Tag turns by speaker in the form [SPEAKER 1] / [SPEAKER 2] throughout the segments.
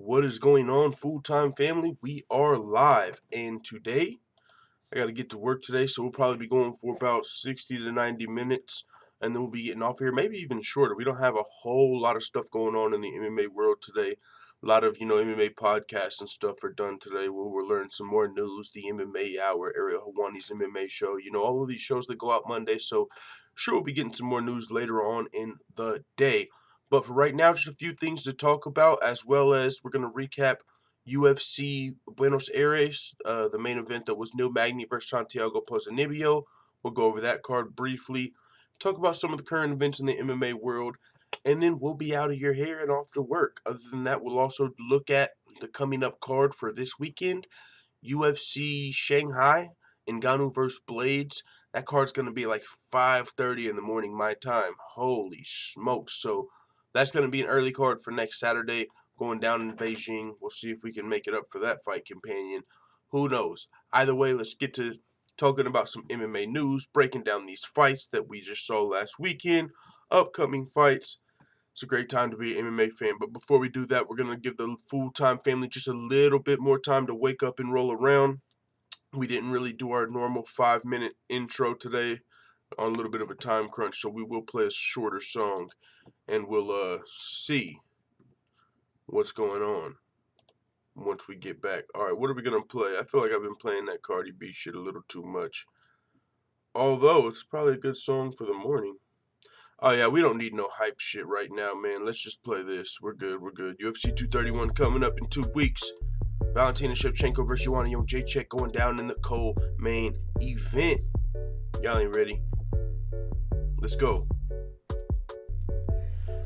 [SPEAKER 1] What is going on, full-time family? We are live, and today I got to get to work today, so we'll probably be going for about 60 to 90 minutes, and then we'll be getting off here, maybe even shorter. We don't have a whole lot of stuff going on in the MMA world today. A lot of, MMA podcasts and stuff are done today where we're learning some more news, the MMA Hour, Ariel Hawani's MMA show, all of these shows that go out Monday, so sure we'll be getting some more news later on in the day. But for right now, just a few things to talk about, as well as we're going to recap UFC Buenos Aires, the main event that was Neil Magny versus Santiago Ponzinibbio. We'll go over that card briefly, talk about some of the current events in the MMA world, and then we'll be out of your hair and off to work. Other than that, we'll also look at the coming up card for this weekend, UFC Shanghai, Ngannou versus Blades. That card's going to be like 5:30 in the morning my time. Holy smokes. So that's going to be an early card for next Saturday going down in Beijing. We'll see if we can make it up for that fight companion. Who knows? Either way, let's get to talking about some MMA news, breaking down these fights that we just saw last weekend, upcoming fights. It's a great time to be an MMA fan. But before we do that, we're going to give the full-time family just a little bit more time to wake up and roll around. We didn't really do our normal 5-minute intro today on a little bit of a time crunch, so we will play a shorter song, and we'll see what's going on once we get back. Alright, what are we going to play? I feel like I've been playing that Cardi B shit a little too much. Although, it's probably a good song for the morning. Oh yeah, we don't need no hype shit right now, man. Let's just play this. We're good. UFC 231 coming up in 2 weeks. Valentina Shevchenko versus Joanna Jędrzejczyk going down in the co-main event. Y'all ain't ready. Let's go.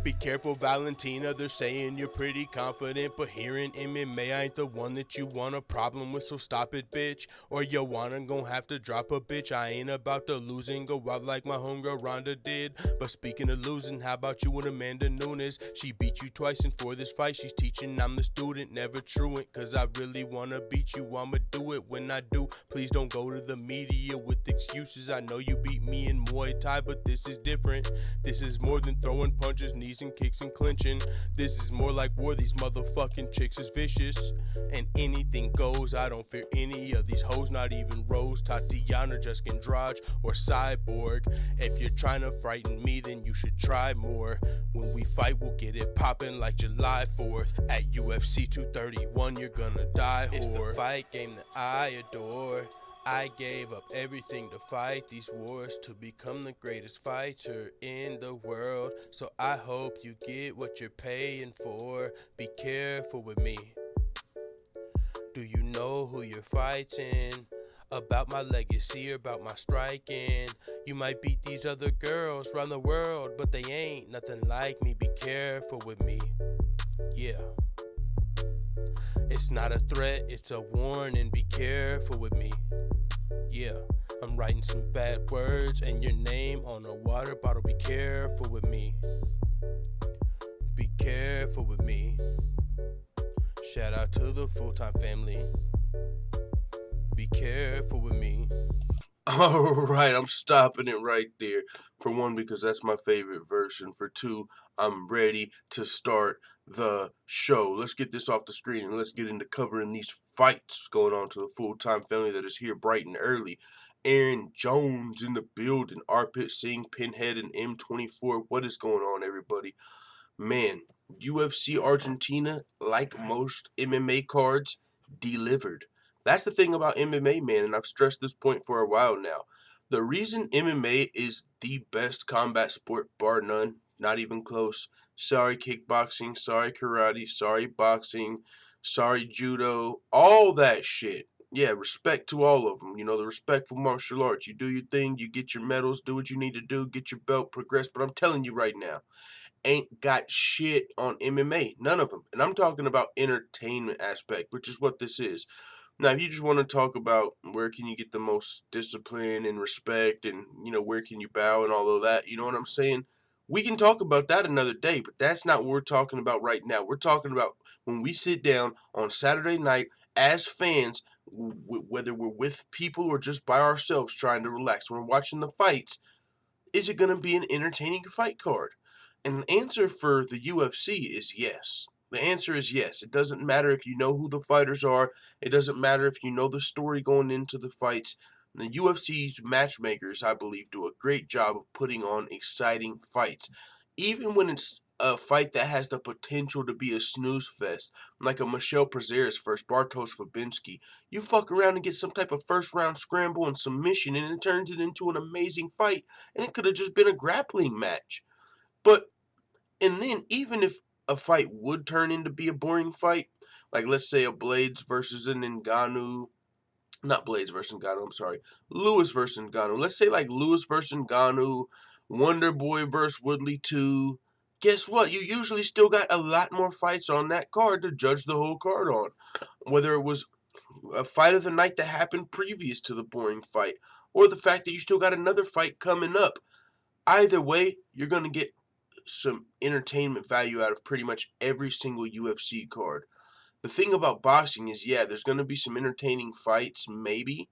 [SPEAKER 2] Be careful, Valentina, they're saying you're pretty confident, but here in MMA, I ain't the one that you want a problem with, so stop it, bitch. Or Joanna gon' have to drop a bitch. I ain't about to lose and go out like my homegirl Ronda did. But speaking of losing, how about you and Amanda Nunes? She beat you twice, and for this fight, she's teaching I'm the student, never truant. Cause I really wanna beat you, I'ma do it when I do. Please don't go to the media with excuses. I know you beat me in Muay Thai, but this is different. This is more than throwing punches, knees and kicks and clinching. This is more like war. These motherfucking chicks is vicious, and anything goes. I don't fear any of these hoes, not even Rose, Tatiana, just Andrade, or Cyborg. If you're trying to frighten me, then you should try more. When we fight, we'll get it poppin' like July 4th. At UFC 231, you're gonna die, whore. It's the fight game that I adore. I gave up everything to fight these wars, to become the greatest fighter in the world. So I hope you get what you're paying for. Be careful with me. Do you know who you're fighting? About my legacy or about my striking? You might beat these other girls around the world, but they ain't nothing like me. Be careful with me. Yeah. It's not a threat, it's a warning. Be careful with me. Yeah, I'm writing some bad words and your name on a water bottle. Be careful with me. Be careful with me. Shout out to the full-time family. Be careful with me.
[SPEAKER 1] Alright, I'm stopping it right there. For one, because that's my favorite version. For two, I'm ready to start the show. Let's get this off the screen and let's get into covering these fights going on to the full-time family that is here bright and early. Aaron Jones in the building. Arpit Singh, Pinhead, and M24. What is going on, everybody? Man, UFC Argentina, like most MMA cards, delivered. That's the thing about MMA, man, and I've stressed this point for a while now. The reason MMA is the best combat sport, bar none, not even close. Sorry kickboxing, sorry karate, sorry boxing, sorry judo, all that shit. Yeah, respect to all of them. The respectful martial arts. You do your thing, you get your medals, do what you need to do, get your belt, progress. But I'm telling you right now, ain't got shit on MMA. None of them. And I'm talking about entertainment aspect, which is what this is. Now, if you just want to talk about where can you get the most discipline and respect and, where can you bow and all of that, you know what I'm saying? We can talk about that another day, but that's not what we're talking about right now. We're talking about when we sit down on Saturday night as fans, whether we're with people or just by ourselves trying to relax, when we're watching the fights, is it going to be an entertaining fight card? And the answer for the UFC is yes. The answer is yes. It doesn't matter if you know who the fighters are. It doesn't matter if you know the story going into the fights. The UFC's matchmakers, I believe, do a great job of putting on exciting fights. Even when it's a fight that has the potential to be a snooze fest, like a Michel Prazeres versus Bartosz Fabinski, you fuck around and get some type of first round scramble and submission, and it turns it into an amazing fight, and it could have just been a grappling match. But, and then even if a fight would turn into be a boring fight, like let's say a Blades versus an Ngannou, not Blades versus Ngannou, I'm sorry, Lewis versus Ngannou. Let's say like Lewis versus Ngannou, Wonder Boy versus Woodley 2. Guess what? You usually still got a lot more fights on that card to judge the whole card on. Whether it was a fight of the night that happened previous to the boring fight, or the fact that you still got another fight coming up. Either way, you're going to get some entertainment value out of pretty much every single UFC card. The thing about boxing is, yeah, there's going to be some entertaining fights, maybe.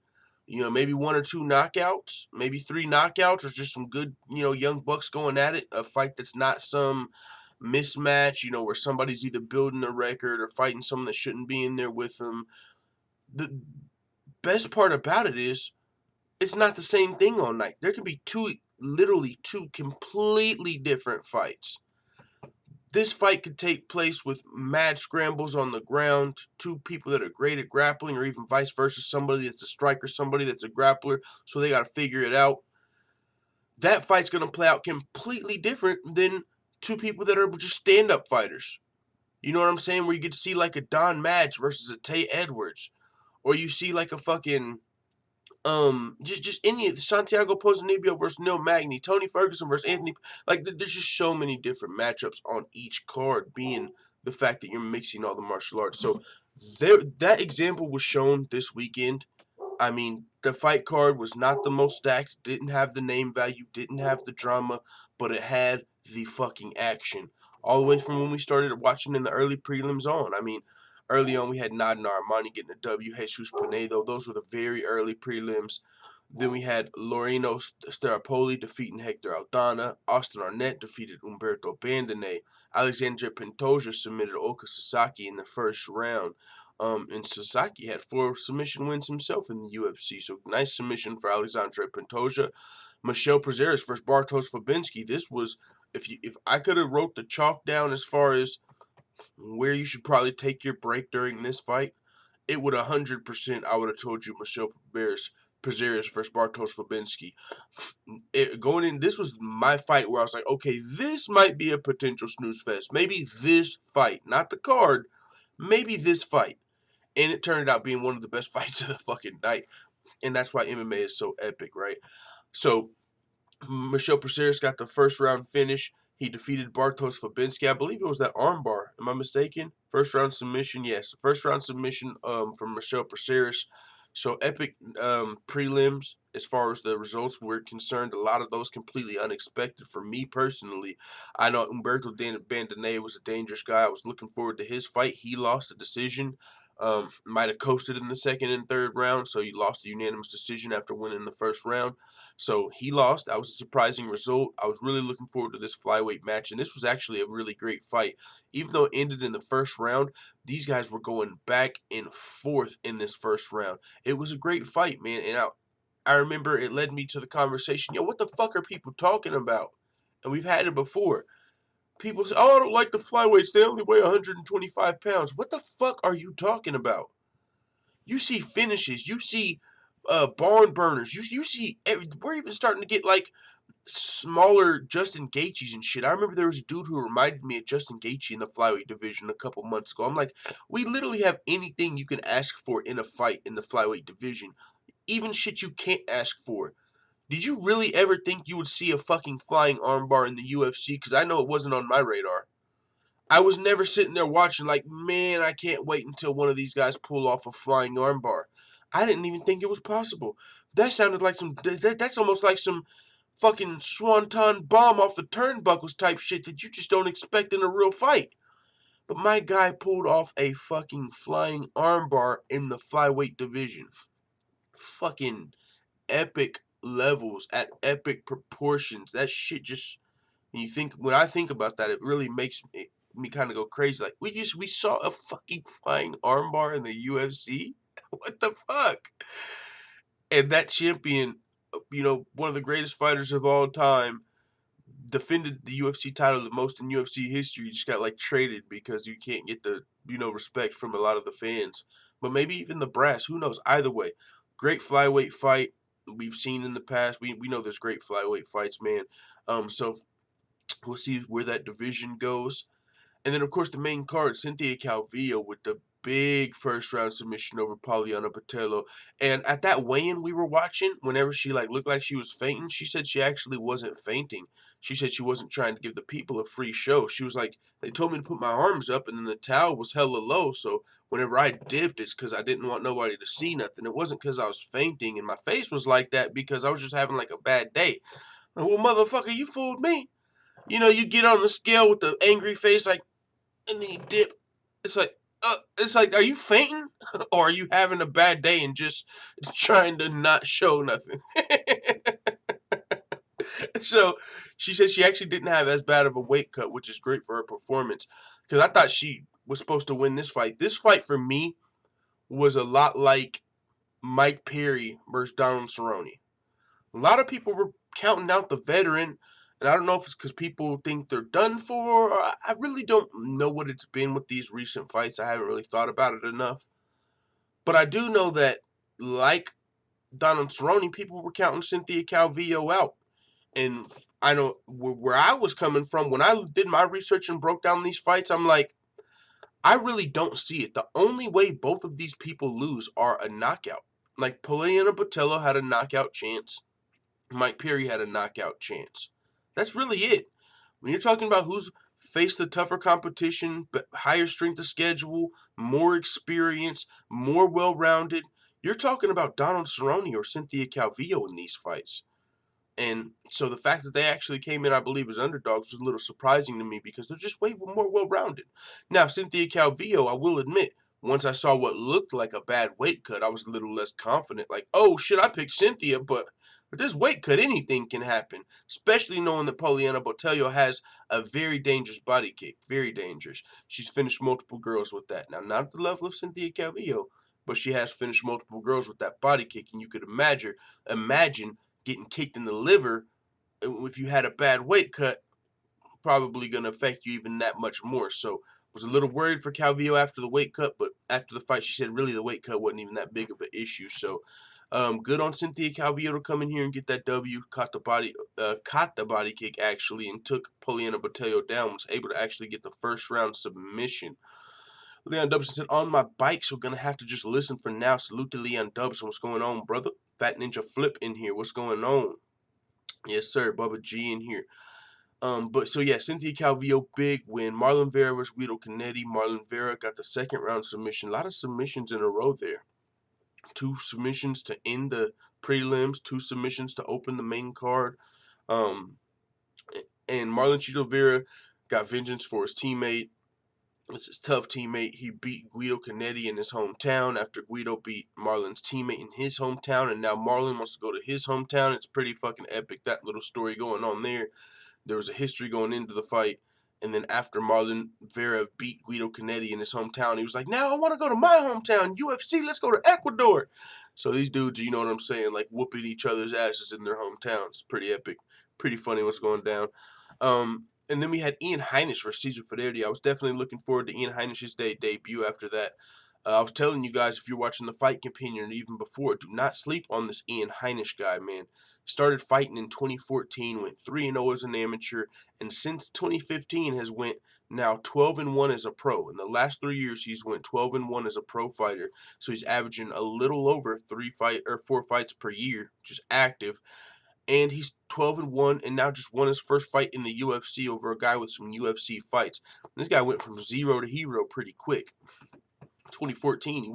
[SPEAKER 1] Maybe one or two knockouts, maybe three knockouts, or just some good, young bucks going at it. A fight that's not some mismatch, where somebody's either building a record or fighting someone that shouldn't be in there with them. The best part about it is it's not the same thing all night. There can be literally two completely different fights. This fight could take place with mad scrambles on the ground, two people that are great at grappling, or even vice versa, somebody that's a striker, somebody that's a grappler, so they got to figure it out. That fight's going to play out completely different than two people that are just stand-up fighters. You know what I'm saying? Where you get to see like a Don Madge versus a Tay Edwards, or you see like a fucking just any of the Santiago Ponzinibbio versus Neil Magny, Tony Ferguson versus Anthony. Like, there's just so many different matchups on each card, being the fact that you're mixing all the martial arts. So that example was shown this weekend. I mean, the fight card was not the most stacked, didn't have the name value, didn't have the drama, but it had the fucking action. All the way from when we started watching in the early prelims on. I mean, early on we had Nadine Armani getting a W, Jesus Pinedo. Those were the very early prelims. Then we had Loreno Staropoli defeating Hector Aldana. Austin Arnett defeated Umberto Bandone. Alexandre Pantoja submitted Oka Sasaki in the first round. And Sasaki had 4 submission wins himself in the UFC. So nice submission for Alexandre Pantoja. Michel Prazeres versus Bartosz Fabinski. This was, if I could have wrote the chalk down as far as where you should probably take your break during this fight, it would 100%. I would have told you Michel Prazeres versus Bartosz Fabinski. Going in, this was my fight where I was like, okay, this might be a potential snooze fest. Maybe this fight, not the card, maybe this fight. And it turned out being one of the best fights of the fucking night. And that's why MMA is so epic, right? So, Michel Prazeres got the first round finish. He defeated Bartosz Fabinski. I believe it was that armbar. Am I mistaken? First round submission, yes. First round submission from Michel Prazeres. So epic prelims as far as the results were concerned. A lot of those completely unexpected for me personally. I know Umberto Bandone was a dangerous guy. I was looking forward to his fight. He lost a decision. Might have coasted in the second and third round, so he lost a unanimous decision after winning the first round. So he lost. That was a surprising result. I was really looking forward to this flyweight match, and this was actually a really great fight. Even though it ended in the first round, these guys were going back and forth in this first round. It was a great fight, man, and I remember it led me to the conversation, what the fuck are people talking about? And we've had it before. People say, oh, I don't like the flyweights. They only weigh 125 pounds. What the fuck are you talking about? You see finishes. You see barn burners. You see, we're even starting to get like smaller Justin Gaethjes and shit. I remember there was a dude who reminded me of Justin Gaethje in the flyweight division a couple months ago. I'm like, we literally have anything you can ask for in a fight in the flyweight division. Even shit you can't ask for. Did you really ever think you would see a fucking flying armbar in the UFC? Because I know it wasn't on my radar. I was never sitting there watching like, man, I can't wait until one of these guys pull off a flying armbar. I didn't even think it was possible. That sounded like that's almost like some fucking swanton bomb off the turnbuckles type shit that you just don't expect in a real fight. But my guy pulled off a fucking flying armbar in the flyweight division. Fucking epic levels at epic proportions. That shit just when I think about that, it really makes me me kind of go crazy. Like, we saw a fucking flying armbar in the UFC? What the fuck? And that champion, one of the greatest fighters of all time, defended the UFC title the most in UFC history. Just got like traded because you can't get the respect from a lot of the fans, but maybe even the brass. Who knows? Either way, great flyweight fight we've seen in the past. We know there's great flyweight fights, man. So we'll see where that division goes. And then, of course, the main card, Cynthia Calvillo with the big first-round submission over Poliana Botelho. And at that weigh-in we were watching, whenever she looked like she was fainting, she said she actually wasn't fainting. She said she wasn't trying to give the people a free show. She was like, they told me to put my arms up, and then the towel was hella low. So whenever I dipped, it's because I didn't want nobody to see nothing. It wasn't because I was fainting, and my face was like that because I was just having like a bad day. Like, well, motherfucker, you fooled me. You get on the scale with the angry face, like, and then you dip. It's like, are you fainting or are you having a bad day and just trying to not show nothing? So she said she actually didn't have as bad of a weight cut, which is great for her performance. Because I thought she was supposed to win this fight. This fight for me was a lot like Mike Perry versus Donald Cerrone. A lot of people were counting out the veteran, and I don't know if it's because people think they're done for, or I really don't know what it's been with these recent fights. I haven't really thought about it enough. But I do know that, like Donald Cerrone, people were counting Cynthia Calvillo out. And I know where I was coming from, when I did my research and broke down these fights, I'm like, I really don't see it. The only way both of these people lose are a knockout. Like, Poliana Botelho had a knockout chance. Mike Perry had a knockout chance. That's really it. When you're talking about who's faced the tougher competition, but higher strength of schedule, more experience, more well-rounded, you're talking about Donald Cerrone or Cynthia Calvillo in these fights. And so the fact that they actually came in, I believe, as underdogs was a little surprising to me because they're just way more well-rounded. Now, Cynthia Calvillo, I will admit, once I saw what looked like a bad weight cut, I was a little less confident. Like, oh, shit, I picked Cynthia, but with this weight cut, anything can happen, especially knowing that Poliana Botelho has a very dangerous body kick. Very dangerous. She's finished multiple girls with that. Now, not at the level of Cynthia Calvillo, but she has finished multiple girls with that body kick, and you could imagine getting kicked in the liver if you had a bad weight cut, probably going to affect you even that much more. So was a little worried for Calvillo after the weight cut, but after the fight, she said really the weight cut wasn't even that big of an issue. So good on Cynthia Calvillo to come in here and get that W. Caught the body kick actually, and took Poliana Botelho down. Was able to actually get the first round submission. Leon Dubson said, on my bike, so gonna have to just listen for now. Salute to Leon Dubson. What's going on, brother? Fat Ninja Flip in here. What's going on? Yes, sir. Bubba G in here. But so yeah, Cynthia Calvillo, big win. Marlon Vera versus Guido Canetti. Marlon Vera got the second round submission. A lot of submissions in a row there. 2 submissions to end the prelims, 2 submissions to open the main card. And Marlon Chito Vera got vengeance for his teammate. It's his tough teammate. He beat Guido Canetti in his hometown after Guido beat Marlon's teammate in his hometown, and now Marlon wants to go to his hometown. It's pretty fucking epic, that little story going on there. There was a history going into the fight, and then after Marlon Vera beat Guido Canetti in his hometown, he was like, now I want to go to my hometown, UFC, let's go to Ecuador. So these dudes, you know what I'm saying, like whooping each other's asses in their hometowns. It's pretty epic. Pretty funny what's going down. And then we had Ian Heinisch versus Cesar Ferreira. I was definitely looking forward to Ian Heinisch's debut after that. I was telling you guys, if you're watching the Fight Companion even before, do not sleep on this Ian Heinisch guy, man. Started fighting in 2014, went 3-0 as an amateur, and since 2015 has went now 12-1 as a pro. In the last 3 years, he's went 12-1 as a pro fighter. So he's averaging a little over 4 fights per year, just active. And he's 12-1 and now just won his first fight in the UFC over a guy with some UFC fights. This guy went from zero to hero pretty quick. 2013, he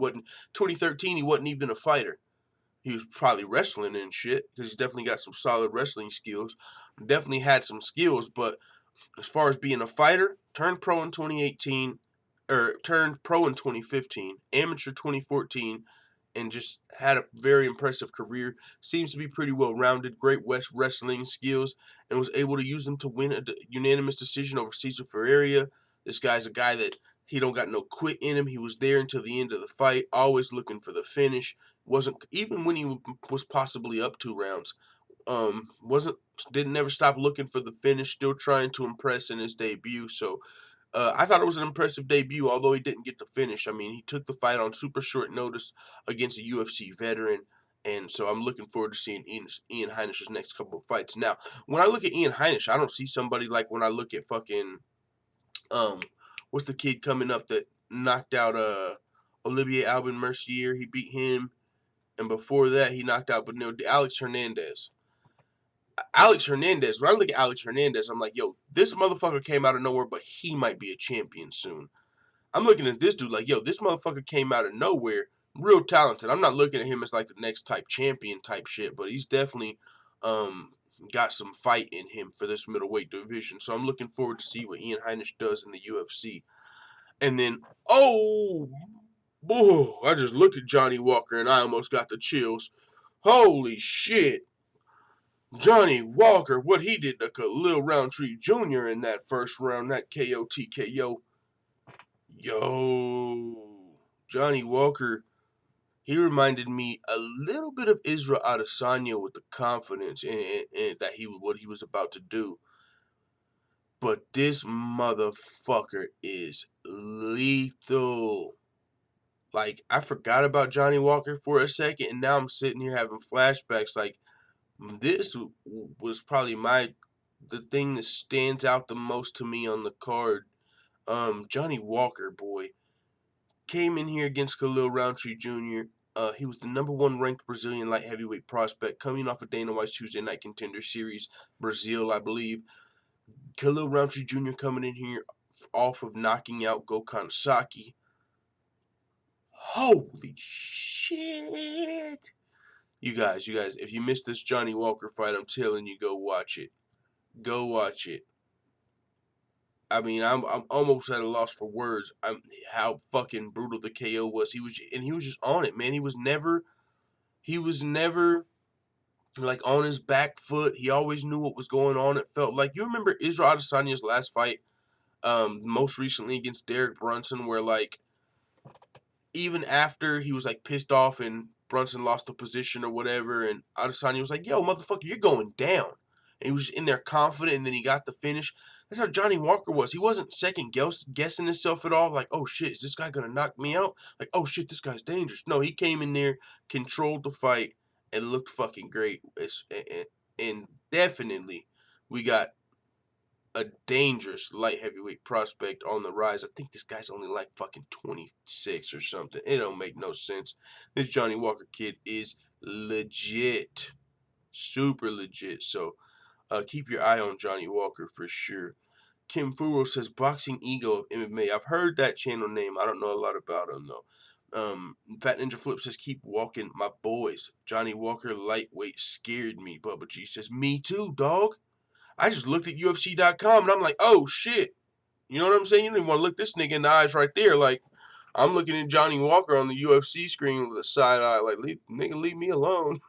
[SPEAKER 1] wasn't even a fighter. He was probably wrestling and shit because he's definitely got some solid wrestling skills. Definitely had some skills, but as far as being a fighter, turned pro in 2018, or turned pro in 2015, amateur 2014, and just had a very impressive career. Seems to be pretty well-rounded, great wrestling skills, and was able to use them to win a unanimous decision over Cesar Ferreira. This guy's a guy that he don't got no quit in him. He was there until the end of the fight, always looking for the finish. Wasn't even when he was possibly up 2 rounds. Wasn't didn't never stop looking for the finish. Still trying to impress in his debut. So I thought it was an impressive debut, although he didn't get the finish. I mean, he took the fight on super short notice against a UFC veteran. And so I'm looking forward to seeing Ian Heinish's next couple of fights. Now, when I look at Ian Heinisch, I don't see somebody like when I look at fucking what's the kid coming up that knocked out Olivier Albin Mercier? He beat him, and before that he knocked out Alex Hernandez. When I look at Alex Hernandez, I'm like, yo, this motherfucker came out of nowhere, but he might be a champion soon. I'm looking at this dude like, yo, this motherfucker came out of nowhere, real talented. I'm not looking at him as like the next type champion type shit, but he's definitely got some fight in him for this middleweight division. So I'm looking forward to see what Ian Heinisch does in the UFC. And then, oh, I just looked at Johnny Walker and I almost got the chills. Holy shit. Johnny Walker, what he did to Khalil Roundtree Jr. in that first round, that KO TKO. Yo, Johnny Walker, he reminded me a little bit of Israel Adesanya with the confidence and that what he was about to do. But this motherfucker is lethal. Like, I forgot about Johnny Walker for a second, and now I'm sitting here having flashbacks. Like, this was probably the thing that stands out the most to me on the card. Johnny Walker, boy, came in here against Khalil Roundtree Jr. He was the #1 ranked Brazilian light heavyweight prospect, coming off of Dana White's Tuesday Night Contender Series, Brazil, I believe. Khalil Roundtree Jr. coming in here off of knocking out Gokhan Saki. Holy shit! You guys, if you missed this Johnny Walker fight, I'm telling you, go watch it. Go watch it. I mean, I'm almost at a loss for words. How fucking brutal the KO was. He was just on it, man. He was never like on his back foot. He always knew what was going on. It felt like, you remember Israel Adesanya's last fight, most recently against Derek Brunson, where like even after he was like pissed off and Brunson lost the position or whatever, and Adesanya was like, yo, motherfucker, you're going down. And he was just in there confident, and then he got the finish. That's how Johnny Walker was. He wasn't second guessing himself at all. Like, oh shit, is this guy gonna knock me out? Like, oh shit, this guy's dangerous. No, he came in there, controlled the fight, and looked fucking great. And definitely, we got a dangerous light heavyweight prospect on the rise. I think this guy's only like fucking 26 or something. It don't make no sense. This Johnny Walker kid is legit. Super legit. So keep your eye on Johnny Walker for sure. Kim Furo says, Boxing Ego of MMA. I've heard that channel name. I don't know a lot about him, though. Fat Ninja Flip says, keep walking, my boys. Johnny Walker lightweight scared me. Bubba G says, me too, dog. I just looked at UFC.com and I'm like, oh shit. You know what I'm saying? You don't even want to look this nigga in the eyes right there. Like, I'm looking at Johnny Walker on the UFC screen with a side eye. Like, nigga, leave me alone.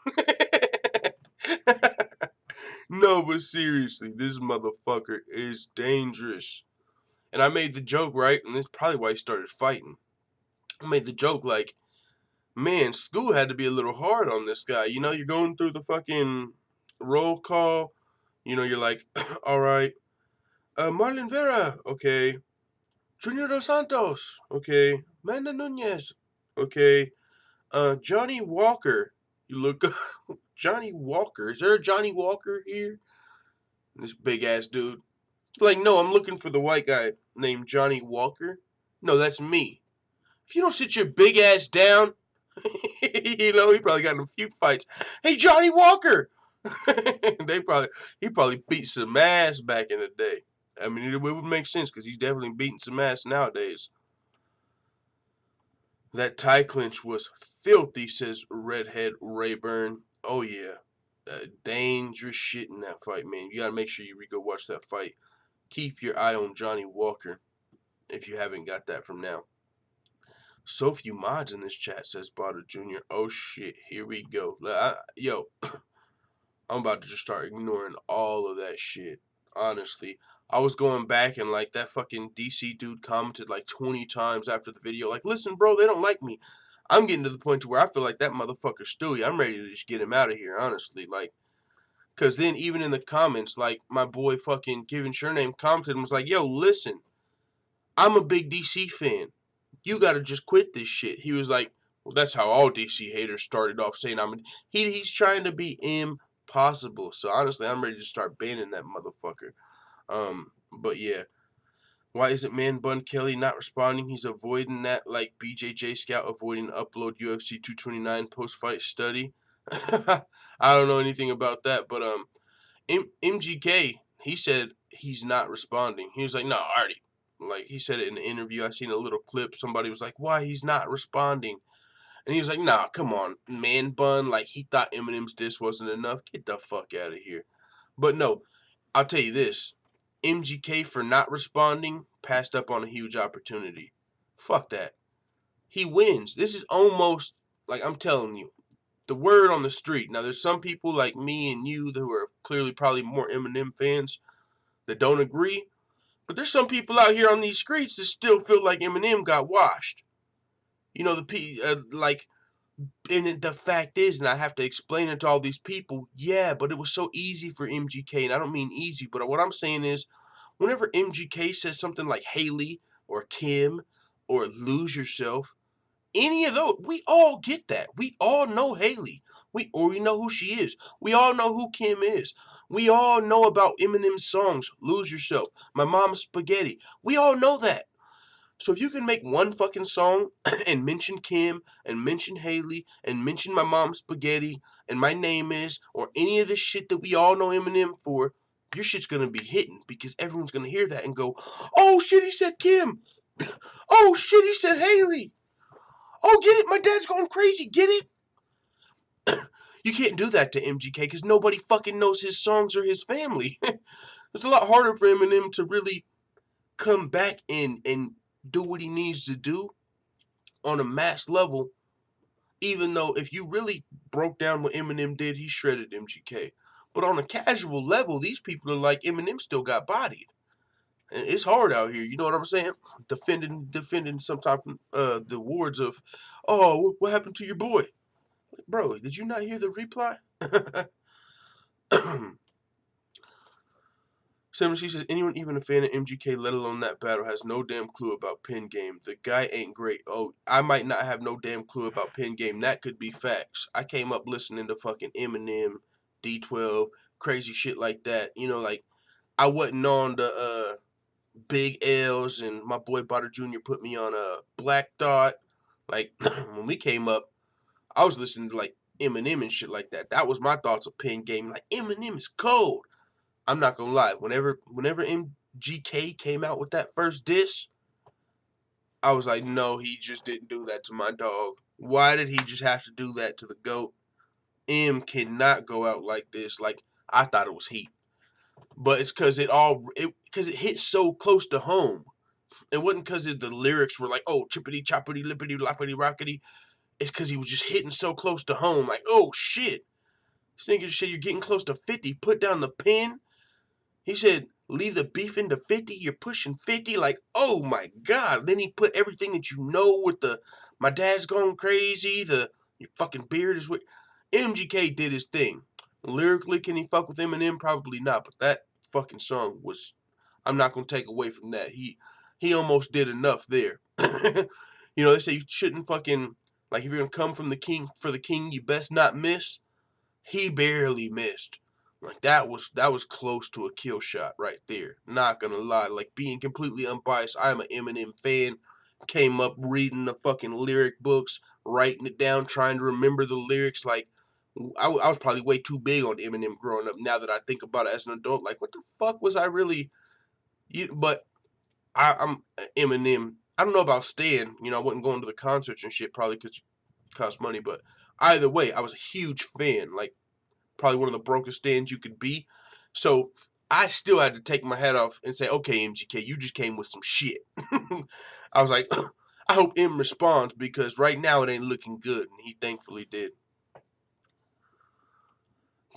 [SPEAKER 1] No, but seriously, this motherfucker is dangerous. And I made the joke, right? And this is probably why he started fighting. I made the joke like, man, school had to be a little hard on this guy. You know, you're going through the fucking roll call. You know, you're like, all right, Marlon Vera, okay. Junior Dos Santos, okay. Amanda Nunez, okay. Johnny Walker. You look, Johnny Walker. Is there a Johnny Walker here? This big ass dude. Like, no, I'm looking for the white guy named Johnny Walker. No, that's me. If you don't sit your big ass down, you know, he probably got in a few fights. Hey, Johnny Walker. He probably beat some ass back in the day. I mean, it would make sense because he's definitely beating some ass nowadays. That tie clinch was filthy, says Redhead Rayburn. Oh, yeah. Dangerous shit in that fight, man. You got to make sure you go watch that fight. Keep your eye on Johnny Walker if you haven't got that from now. So few mods in this chat, says Bada Jr. Oh, shit. Here we go. Yo, I'm about to just start ignoring all of that shit. Honestly, I was going back and like that fucking DC dude commented like 20 times after the video, like, listen, bro, they don't like me. I'm getting to the point to where I feel like that motherfucker's Stewie. I'm ready to just get him out of here, honestly. Like, cause then even in the comments, like my boy fucking Giving Sure Name commented and was like, yo, listen, I'm a big DC fan. You gotta just quit this shit. He was like, well, that's how all DC haters started off saying he's trying to be impossible. So honestly, I'm ready to start banning that motherfucker. But yeah. Why isn't Man Bun Kelly not responding? He's avoiding that like BJJ Scout avoiding upload UFC 229 post-fight study. I don't know anything about that, but MGK, he said he's not responding. He was like, no, already. Like, he said it in the interview. I seen a little clip. Somebody was like, why he's not responding? And he was like, nah, come on, Man Bun. Like, he thought Eminem's diss wasn't enough. Get the fuck out of here. But no, I'll tell you this. MGK, for not responding, passed up on a huge opportunity. Fuck that. He wins. This is almost, like, I'm telling you, the word on the street. Now, there's some people like me and you who are clearly probably more Eminem fans that don't agree. But there's some people out here on these streets that still feel like Eminem got washed. You know, and the fact is, and I have to explain it to all these people, yeah, but it was so easy for MGK, and I don't mean easy, but what I'm saying is, whenever MGK says something like Haley or Kim or Lose Yourself, any of those, we all get that. We all know Haley. We know who she is. We all know who Kim is. We all know about Eminem's songs, Lose Yourself, My Mom's Spaghetti. We all know that. So if you can make one fucking song and mention Kim and mention Haley and mention My Mom's Spaghetti and My Name Is or any of this shit that we all know Eminem for, your shit's gonna be hitting because everyone's gonna hear that and go, oh shit, he said Kim. Oh shit, he said Haley. Oh, get it? My dad's going crazy. Get it? You can't do that to MGK because nobody fucking knows his songs or his family. It's a lot harder for Eminem to really come back and do what he needs to do on a mass level, even though if you really broke down what Eminem did, he shredded MGK. But on a casual level, these people are like, Eminem still got bodied. And it's hard out here, you know what I'm saying? Defending sometimes the wards of, oh, what happened to your boy? Bro, did you not hear the reply? She says, anyone even a fan of MGK, let alone that battle, has no damn clue about pin game. The guy ain't great. Oh, I might not have no damn clue about pin game. That could be facts. I came up listening to fucking Eminem, D12, crazy shit like that. You know, like, I wasn't on the Big L's, and my boy Butter Jr. put me on a Black Thought. Like, when we came up, I was listening to, like, Eminem and shit like that. That was my thoughts of pin game. Like, Eminem is cold. I'm not gonna lie. Whenever MGK came out with that first diss, I was like, no, he just didn't do that to my dog. Why did he just have to do that to the GOAT? M cannot go out like this. Like, I thought it was heat. But it's because it hit so close to home. It wasn't because the lyrics were like, oh, chippity choppity lippity loppity rockety. It's because he was just hitting so close to home. Like, oh shit. This nigga shit, you're getting close to 50. Put down the pen. He said, leave the beef into 50. You're pushing 50. Like, oh my God. Then he put everything that you know with my dad's going crazy. Your fucking beard is weird. MGK did his thing. Lyrically, can he fuck with Eminem? Probably not. But that fucking song was, I'm not going to take away from that. He almost did enough there. You know, they say you shouldn't fucking, like, if you're going to come from the king for the king, you best not miss. He barely missed. Like, that was close to a kill shot right there. Not gonna lie. Like, being completely unbiased, I'm an Eminem fan. Came up reading the fucking lyric books, writing it down, trying to remember the lyrics. Like, I was probably way too big on Eminem growing up. Now that I think about it as an adult, like, what the fuck was I really? But I'm Eminem. I don't know about Stan. You know, I wasn't going to the concerts and shit probably because it cost money. But either way, I was a huge fan. Like, probably one of the brokest stands you could be. So I still had to take my hat off and say, okay, MGK, you just came with some shit. I was like, I hope M responds because right now it ain't looking good. And he thankfully did.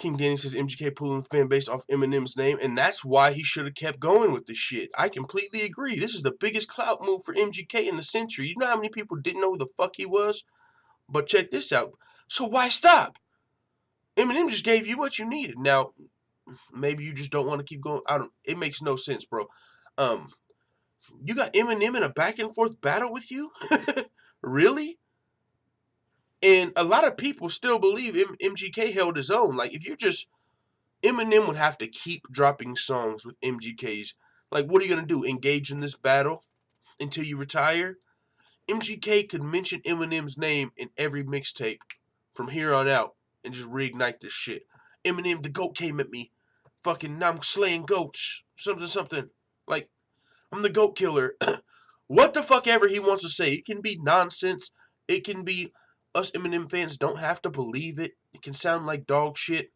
[SPEAKER 1] King Danny says MGK pulling the fan base off Eminem's name, and that's why he should have kept going with this shit. I completely agree. This is the biggest clout move for MGK in the century. You know how many people didn't know who the fuck he was? But check this out. So why stop? Eminem just gave you what you needed. Now, maybe you just don't want to keep going. It makes no sense, bro. You got Eminem in a back and forth battle with you? Really? And a lot of people still believe MGK held his own. Like, if you're just Eminem would have to keep dropping songs with MGK's. Like, what are you going to do? Engage in this battle until you retire? MGK could mention Eminem's name in every mixtape from here on out and just reignite this shit. Eminem, the goat came at me. Fucking, now I'm slaying goats. Something. Like, I'm the goat killer. What the fuck ever he wants to say. It can be nonsense. It can be us Eminem fans don't have to believe it. It can sound like dog shit.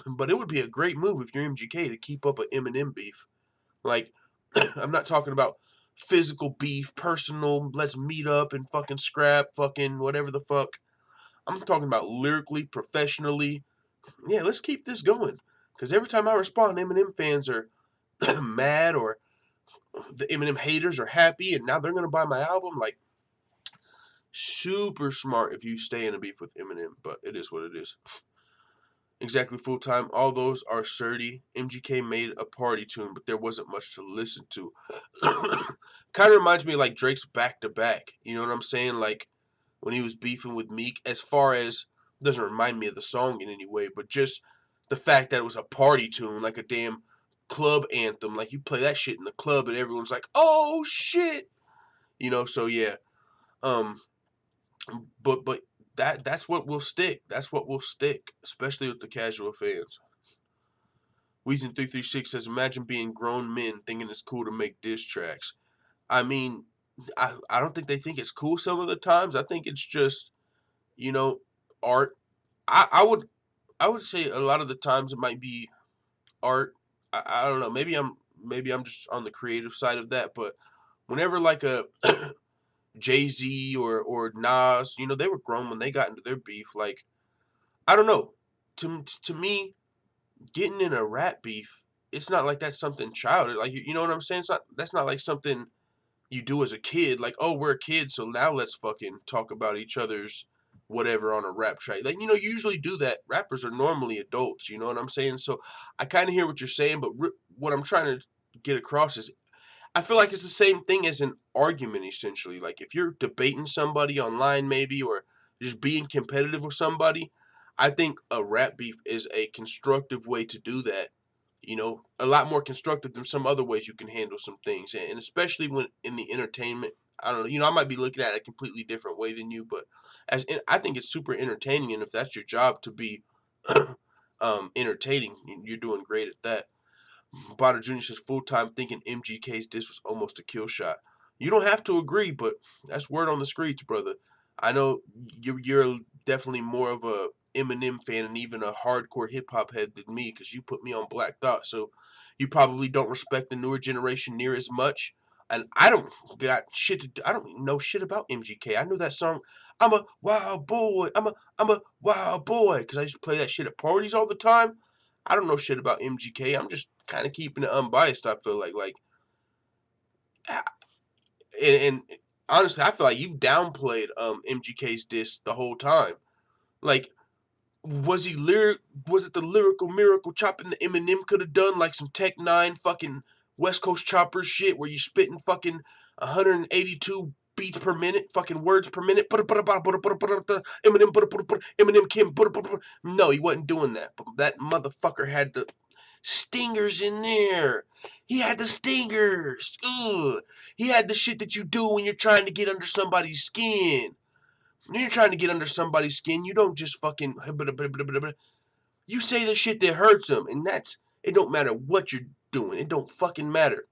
[SPEAKER 1] But it would be a great move if you're MGK to keep up an Eminem beef. Like, I'm not talking about physical beef, personal, let's meet up and fucking scrap, fucking whatever the fuck. I'm talking about lyrically, professionally. Yeah, let's keep this going. Because every time I respond, Eminem fans are mad, or the Eminem haters are happy, and now they're going to buy my album. Like, super smart if you stay in a beef with Eminem, but it is what it is. Exactly full time. All those are surdy. MGK made a party tune, but there wasn't much to listen to. Kind of reminds me of like Drake's Back to Back. You know what I'm saying? Like when he was beefing with Meek. As far as, doesn't remind me of the song in any way, but just the fact that it was a party tune, like a damn club anthem. Like you play that shit in the club and everyone's like, "Oh shit," you know. So yeah, but that's what will stick. That's what will stick, especially with the casual fans. Weezin336 says, imagine being grown men thinking it's cool to make diss tracks. I mean, I don't think they think it's cool some of the times. I think it's just, you know, art. I would say a lot of the times it might be art. I don't know. Maybe I'm just on the creative side of that. But whenever like a Jay-Z or Nas, you know, they were grown when they got into their beef. Like, I don't know. To me, getting in a rap beef, it's not like that's something childish. Like, you know what I'm saying? That's not like something you do as a kid. Like, oh, we're a kid, so now let's fucking talk about each other's whatever on a rap track. Like, you know, you usually do that. Rappers are normally adults, you know what I'm saying? So I kind of hear what you're saying, but what I'm trying to get across is I feel like it's the same thing as an argument, essentially. Like, if you're debating somebody online, maybe, or just being competitive with somebody, I think a rap beef is a constructive way to do that. You know, a lot more constructive than some other ways you can handle some things. And especially when in the entertainment, I don't know, you know, I might be looking at it a completely different way than you, but I think it's super entertaining. And if that's your job to be entertaining, you're doing great at that. Bada Jr. says full time thinking MGK's diss was almost a kill shot. You don't have to agree, but that's word on the streets, brother. I know you're definitely more of a Eminem fan and even a hardcore hip hop head than me because you put me on Black Thought, so you probably don't respect the newer generation near as much. And I don't got shit to do. I don't know shit about MGK. I knew that song. I'm a wild boy. I'm a wild boy because I used to play that shit at parties all the time. I don't know shit about MGK. I'm just kind of keeping it unbiased. I feel like, and honestly, I feel like you've downplayed MGK's diss the whole time. Like, was he lyric? Was it the lyrical miracle chopping that Eminem could have done, like some Tech Nine fucking West Coast chopper shit, where you spitting fucking 182 beats per minute, fucking words per minute? Eminem, Eminem Kim. No, he wasn't doing that. But that motherfucker had the stingers in there. He had the stingers. Ugh. He had the shit that you do when you're trying to get under somebody's skin. When you're trying to get under somebody's skin, you don't just fucking. You say the shit that hurts them, and it don't matter what you're doing. It don't fucking matter.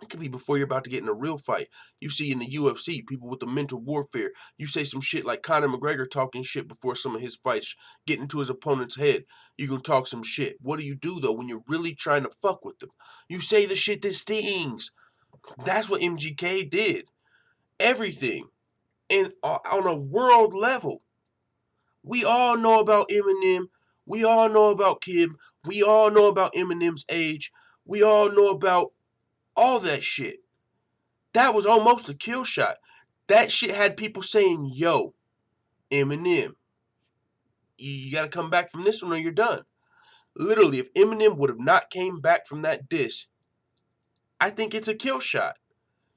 [SPEAKER 1] It could be before you're about to get in a real fight. You see in the UFC, people with the mental warfare. You say some shit like Conor McGregor talking shit before some of his fights, getting into his opponent's head. You gonna talk some shit. What do you do, though, when you're really trying to fuck with them? You say the shit that stings. That's what MGK did. Everything. And on a world level. We all know about Eminem. We all know about Kim. We all know about Eminem's age. We all know about all that shit. That was almost a kill shot. That shit had people saying, yo, Eminem, you gotta come back from this one or you're done. Literally, if Eminem would have not came back from that diss, I think it's a kill shot.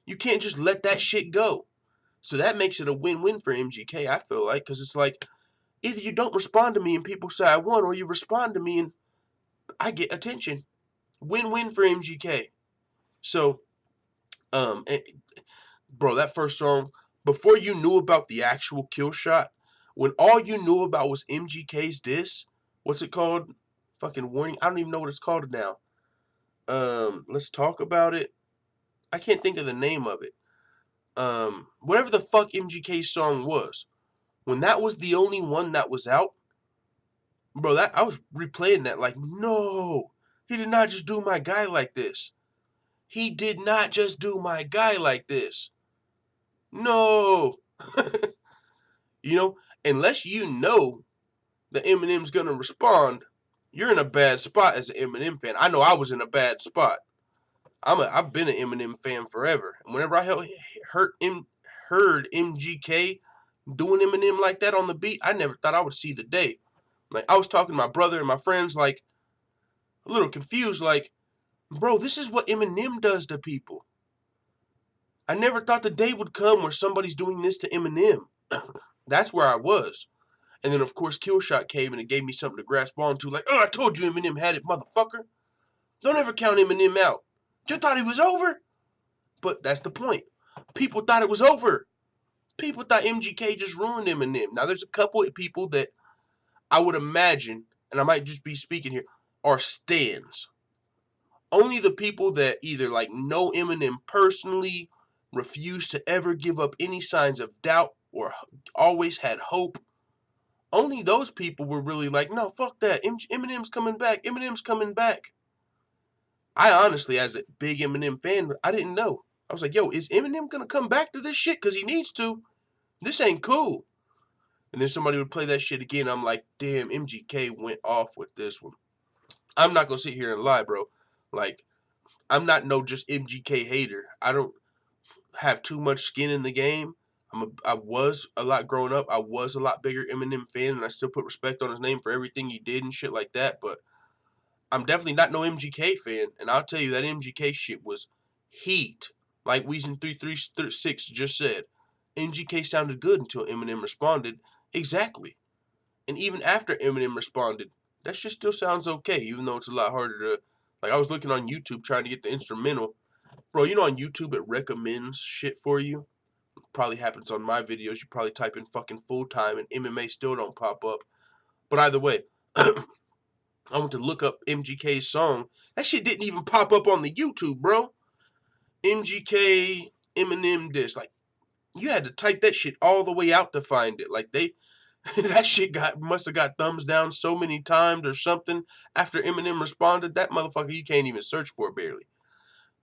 [SPEAKER 1] You can't just let that shit go. So that makes it a win-win for MGK, I feel like, because it's like, either you don't respond to me and people say I won, or you respond to me and I get attention. Win-win for MGK. So, bro, that first song, before you knew about the actual kill shot, when all you knew about was MGK's diss, what's it called? Fucking warning. I don't even know what it's called now. Let's talk about it. I can't think of the name of it. Whatever the fuck MGK's song was, when that was the only one that was out, bro, that I was replaying that like, no, he did not just do my guy like this. He did not just do my guy like this. No. You know, unless you know that Eminem's gonna respond, you're in a bad spot as an Eminem fan. I know I was in a bad spot. I've been an Eminem fan forever. And whenever I heard MGK doing Eminem like that on the beat, I never thought I would see the day. Like, I was talking to my brother and my friends, like, a little confused, like, bro, this is what Eminem does to people. I never thought the day would come where somebody's doing this to Eminem. That's where I was. And then, of course, Killshot came and it gave me something to grasp onto. Like, oh, I told you Eminem had it, motherfucker. Don't ever count Eminem out. You thought he was over? But that's the point. People thought it was over. People thought MGK just ruined Eminem. Now, there's a couple of people that I would imagine, and I might just be speaking here, are stans. Only the people that either like know Eminem personally, refuse to ever give up any signs of doubt, or always had hope. Only those people were really like, no, fuck that. Eminem's coming back. Eminem's coming back. I honestly, as a big Eminem fan, I didn't know. I was like, yo, is Eminem going to come back to this shit? Because he needs to. This ain't cool. And then somebody would play that shit again. I'm like, damn, MGK went off with this one. I'm not going to sit here and lie, bro. Like, I'm not no just MGK hater. I don't have too much skin in the game. I was a lot growing up. I was a lot bigger Eminem fan, and I still put respect on his name for everything he did and shit like that. But I'm definitely not no MGK fan, and I'll tell you that MGK shit was heat. Like RIZIN 336 just said, MGK sounded good until Eminem responded. Exactly. And even after Eminem responded, that shit still sounds okay, even though it's a lot harder to. Like, I was looking on YouTube trying to get the instrumental. Bro, you know on YouTube it recommends shit for you? Probably happens on my videos. You probably type in fucking full time and MMA still don't pop up. But either way, I went to look up MGK's song. That shit didn't even pop up on the YouTube, bro. MGK Eminem diss. Like, you had to type that shit all the way out to find it. Like, that shit must have got thumbs down so many times or something after Eminem responded. That motherfucker you can't even search for barely.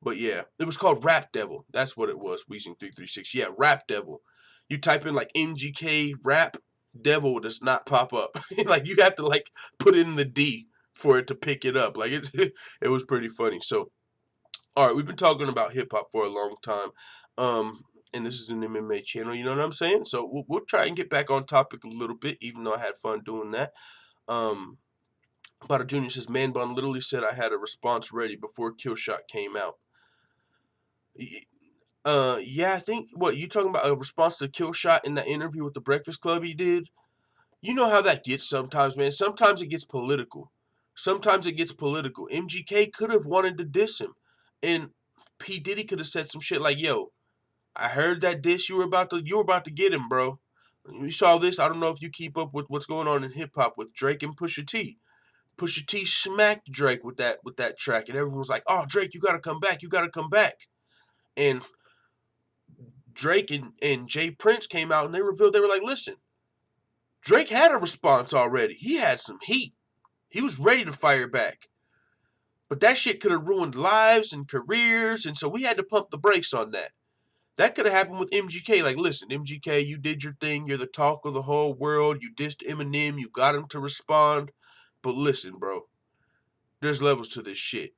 [SPEAKER 1] But yeah, it was called Rap Devil. That's what it was, RIZIN 336. Yeah, Rap Devil. You type in like MGK Rap Devil, does not pop up. Like, you have to like put in the D for it to pick it up. Like, it was pretty funny. So, all right, we've been talking about hip hop for a long time. And this is an MMA channel, you know what I'm saying? So we'll try and get back on topic a little bit, even though I had fun doing that. Bada Jr. says, Man Bun literally said I had a response ready before Killshot came out. Yeah, I think, what, you talking about a response to Killshot in that interview with the Breakfast Club he did? You know how that gets sometimes, man. Sometimes it gets political. MGK could have wanted to diss him. And P. Diddy could have said some shit like, yo, I heard that diss you were about to get him, bro. You saw this. I don't know if you keep up with what's going on in hip hop with Drake and Pusha T. Pusha T smacked Drake with that track, and everyone was like, "Oh, Drake, you gotta come back. You gotta come back." And Drake and Jay Prince came out and they revealed, they were like, "Listen, Drake had a response already. He had some heat. He was ready to fire back. But that shit could have ruined lives and careers, and so we had to pump the brakes on that." That could have happened with MGK. Like, listen, MGK, you did your thing. You're the talk of the whole world. You dissed Eminem. You got him to respond. But listen, bro. There's levels to this shit.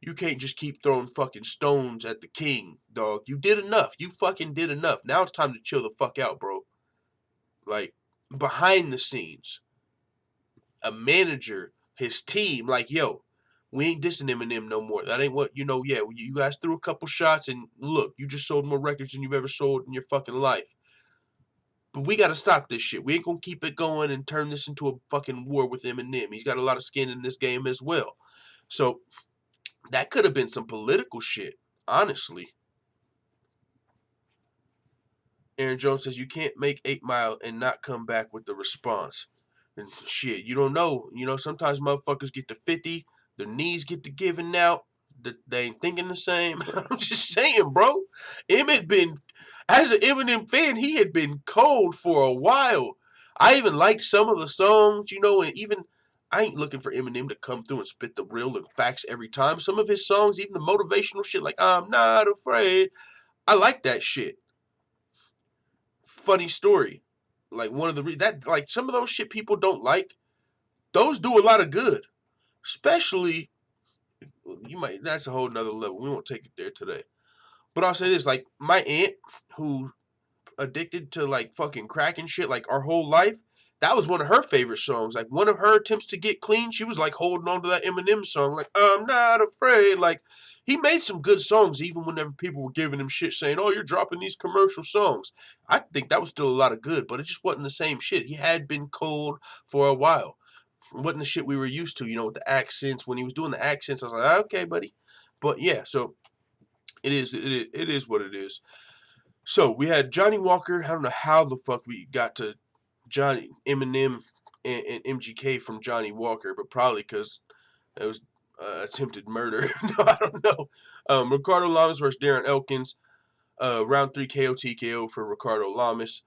[SPEAKER 1] You can't just keep throwing fucking stones at the king, dog. You did enough. You fucking did enough. Now it's time to chill the fuck out, bro. Like, behind the scenes, a manager, his team, like, yo, we ain't dissing Eminem no more. That ain't what, yeah, you guys threw a couple shots and look, you just sold more records than you've ever sold in your fucking life. But we gotta stop this shit. We ain't gonna keep it going and turn this into a fucking war with Eminem. He's got a lot of skin in this game as well. So, that could have been some political shit, honestly. Aaron Jones says you can't make 8 Mile and not come back with the response. And shit, you don't know. Sometimes motherfuckers get to 50, their knees get to giving out, they ain't thinking the same. I'm just saying, bro. As an Eminem fan, he had been cold for a while. I even liked some of the songs, and even I ain't looking for Eminem to come through and spit the real and facts every time. Some of his songs, even the motivational shit like I'm Not Afraid, I like that shit. Funny story. Like one of the some of those shit people don't like, those do a lot of good. Especially that's a whole nother level. We won't take it there today. But I'll say this, like my aunt who addicted to like fucking crack and shit like our whole life, that was one of her favorite songs. Like one of her attempts to get clean, she was like holding on to that Eminem song, like I'm not afraid. Like he made some good songs even whenever people were giving him shit saying, oh, you're dropping these commercial songs. I think that was still a lot of good, but it just wasn't the same shit. He had been cold for a while. It wasn't the shit we were used to, with the accents. When he was doing the accents, I was like, okay, buddy. But yeah, so it is what it is. So we had Johnny Walker. I don't know how the fuck we got to Johnny Eminem and MGK from Johnny Walker, but probably because it was attempted murder. No, I don't know. Ricardo Lamas versus Darren Elkins. Round 3 KO TKO for Ricardo Lamas.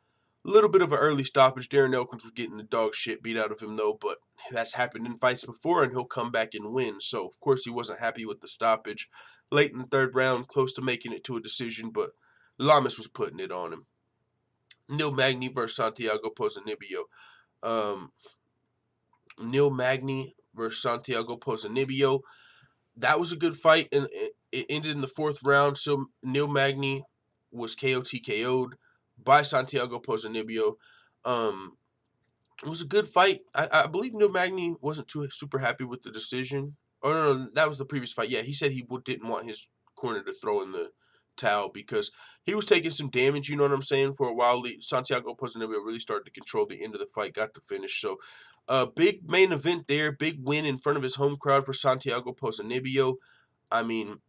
[SPEAKER 1] A little bit of an early stoppage. Darren Elkins was getting the dog shit beat out of him though, but that's happened in fights before and he'll come back and win. So of course he wasn't happy with the stoppage. Late in the third round, close to making it to a decision, but Lamas was putting it on him. Neil Magny versus Santiago Ponzinibbio. Neil Magny versus Santiago Ponzinibbio. That was a good fight, and it ended in the fourth round. So Neil Magny was KO TKO'd by Santiago Ponzinibbio. It was a good fight. I believe Neil Magny wasn't too super happy with the decision. Oh no, that was the previous fight. Yeah, he said he didn't want his corner to throw in the towel because he was taking some damage. You know what I'm saying? For a while, Santiago Ponzinibbio really started to control the end of the fight, got the finish. So, big main event there, big win in front of his home crowd for Santiago Ponzinibbio. I mean,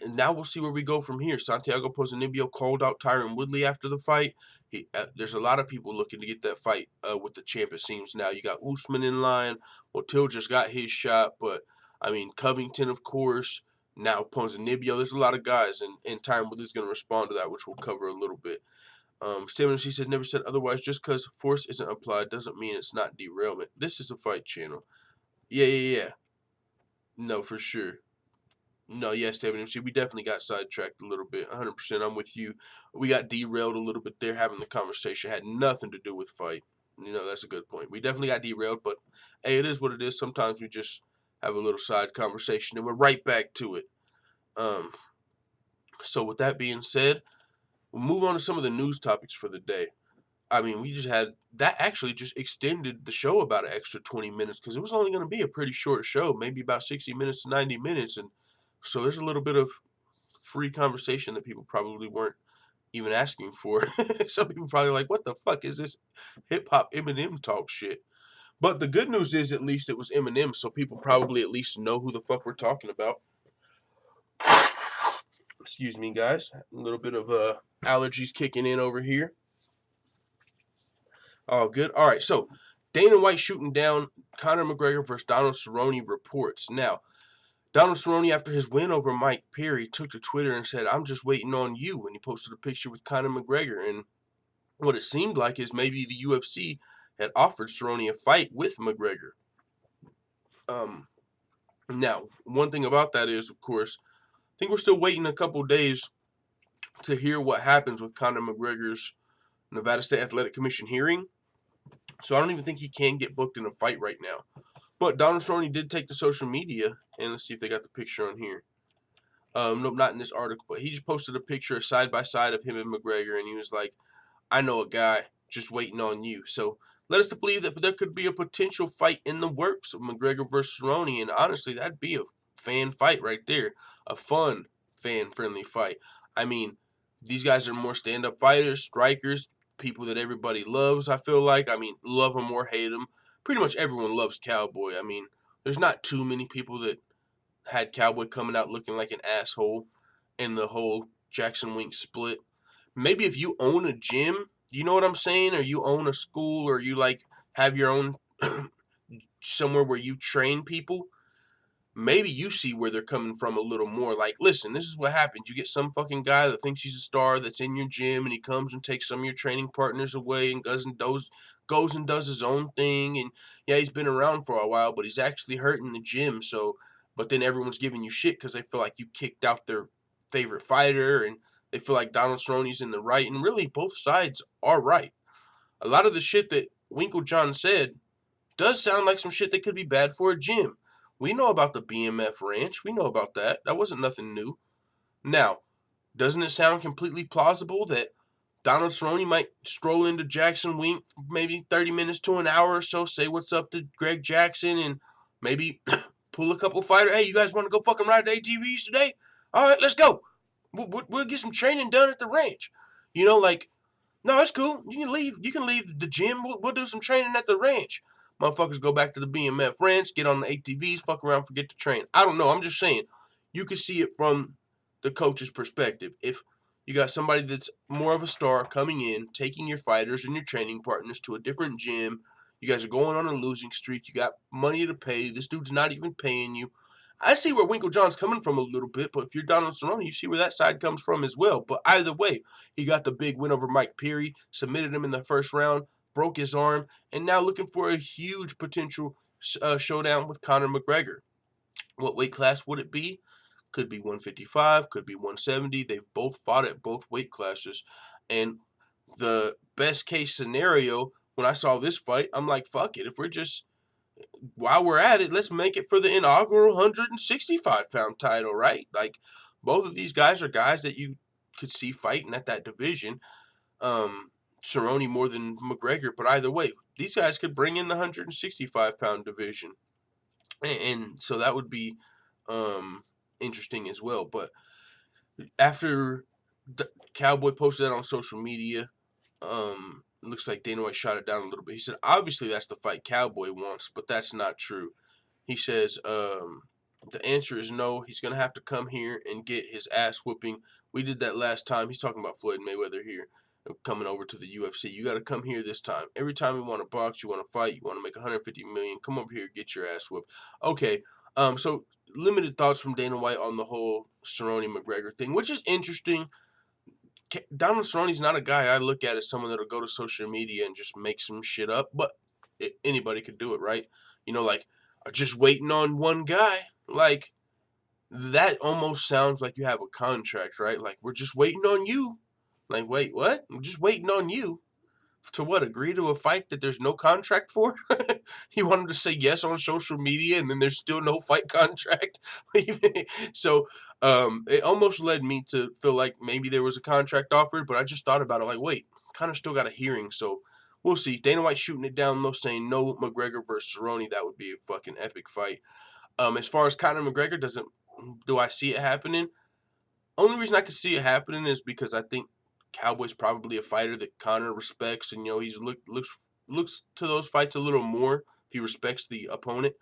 [SPEAKER 1] now we'll see where we go from here. Santiago Ponzinibbio called out Tyron Woodley after the fight. There's a lot of people looking to get that fight with the champ, it seems now. You got Usman in line. Well, Till just got his shot, but, I mean, Covington, of course. Now Ponzinibbio. There's a lot of guys, and Tyron Woodley's going to respond to that, which we'll cover a little bit. Stamina, she says, never said otherwise. Just because force isn't applied doesn't mean it's not derailment. This is a fight channel. Yeah. No, for sure. No, yes, David MC. We definitely got sidetracked a little bit. 100%. I'm with you. We got derailed a little bit there having the conversation. Had nothing to do with fight. That's a good point. We definitely got derailed, but hey, it is what it is. Sometimes we just have a little side conversation and we're right back to it. So with that being said, we'll move on to some of the news topics for the day. I mean, we just had that actually just extended the show about an extra 20 minutes because it was only going to be a pretty short show, maybe about 60 minutes to 90 minutes. And so there's a little bit of free conversation that people probably weren't even asking for. Some people probably like, what the fuck is this hip hop Eminem talk shit? But the good news is at least it was Eminem, so people probably at least know who the fuck we're talking about. Excuse me, guys. A little bit of allergies kicking in over here. Oh, good. All right, so Dana White shooting down Conor McGregor versus Donald Cerrone reports. Now, Donald Cerrone, after his win over Mike Perry, took to Twitter and said, I'm just waiting on you. And he posted a picture with Conor McGregor. And what it seemed like is maybe the UFC had offered Cerrone a fight with McGregor. Now, one thing about that is, of course, I think we're still waiting a couple days to hear what happens with Conor McGregor's Nevada State Athletic Commission hearing. So I don't even think he can get booked in a fight right now. But Donald Cerrone did take to social media, and let's see if they got the picture on here. Nope, not in this article, but he just posted a picture side by side of him and McGregor, and he was like, I know a guy just waiting on you. So led us to believe that there could be a potential fight in the works of McGregor versus Cerrone, and honestly, that'd be a fan fight right there. A fun, fan-friendly fight. I mean, these guys are more stand-up fighters, strikers, people that everybody loves, I feel like. I mean, love them or hate them. Pretty much everyone loves Cowboy. I mean, there's not too many people that had Cowboy coming out looking like an asshole in the whole Jackson Wink split. Maybe if you own a gym, you know what I'm saying, or you own a school, or you like have your own somewhere where you train people, maybe you see where they're coming from a little more. Like, listen, this is what happens. You get some fucking guy that thinks he's a star that's in your gym, and he comes and takes some of your training partners away and goes and does his own thing. And yeah, he's been around for a while, but he's actually hurting the gym. So, but then everyone's giving you shit because they feel like you kicked out their favorite fighter, and they feel like Donald Cerrone's in the right. And really, both sides are right. A lot of the shit that Winklejohn said does sound like some shit that could be bad for a gym. We know about the BMF ranch. We know about that. That wasn't nothing new. Now, doesn't it sound completely plausible that Donald Cerrone might stroll into Jackson Wink for maybe 30 minutes to an hour or so, say what's up to Greg Jackson, and maybe pull a couple fighters. Hey, you guys want to go fucking ride the ATVs today? All right, let's go. We'll get some training done at the ranch. You know, like, no, it's cool. You can leave. You can leave the gym. We'll do some training at the ranch. Motherfuckers go back to the BMF ranch, get on the ATVs, fuck around, forget to train. I don't know. I'm just saying. You can see it from the coach's perspective. If you got somebody that's more of a star coming in, taking your fighters and your training partners to a different gym, you guys are going on a losing streak. You got money to pay. This dude's not even paying you. I see where Winklejohn's coming from a little bit, but if you're Donald Cerrone, you see where that side comes from as well. But either way, he got the big win over Mike Perry, submitted him in the first round, broke his arm, and now looking for a huge potential showdown with Conor McGregor. What weight class would it be? Could be 155, could be 170. They've both fought at both weight classes. And the best case scenario, when I saw this fight, I'm like, fuck it. If we're just while we're at it, let's make it for the inaugural 165-pound title, right? Like, both of these guys are guys that you could see fighting at that division. Cerrone more than McGregor, but either way, these guys could bring in the 165-pound division. And so that would be interesting as well. But after the Cowboy posted that on social media, looks like Dana White shot it down a little bit. He said, obviously that's the fight Cowboy wants, but that's not true. He says, the answer is no. He's going to have to come here and get his ass whooping. We did that last time. He's talking about Floyd Mayweather here, coming over to the UFC. You got to come here this time. Every time you want to box, you want to fight, you want to make $150 million, come over here, get your ass whooped. Okay, so limited thoughts from Dana White on the whole Cerrone McGregor thing, which is interesting. Donald Cerrone's not a guy I look at as someone that'll go to social media and just make some shit up, but anybody could do it, right? You know, like, just waiting on one guy. Like, that almost sounds like you have a contract, right? Like, we're just waiting on you. Like, wait, what? We're just waiting on you. To what? Agree to a fight that there's no contract for? You want him to say yes on social media and then there's still no fight contract? So it almost led me to feel like maybe there was a contract offered, but I just thought about it like, wait, kind of still got a hearing, so we'll see. Dana White shooting it down though, saying no McGregor versus Cerrone. That would be a fucking epic fight. As far as Conor McGregor, do I see it happening? Only reason I can see it happening is because I think Cowboy's probably a fighter that Conor respects, and he's looks to those fights a little more if he respects the opponent.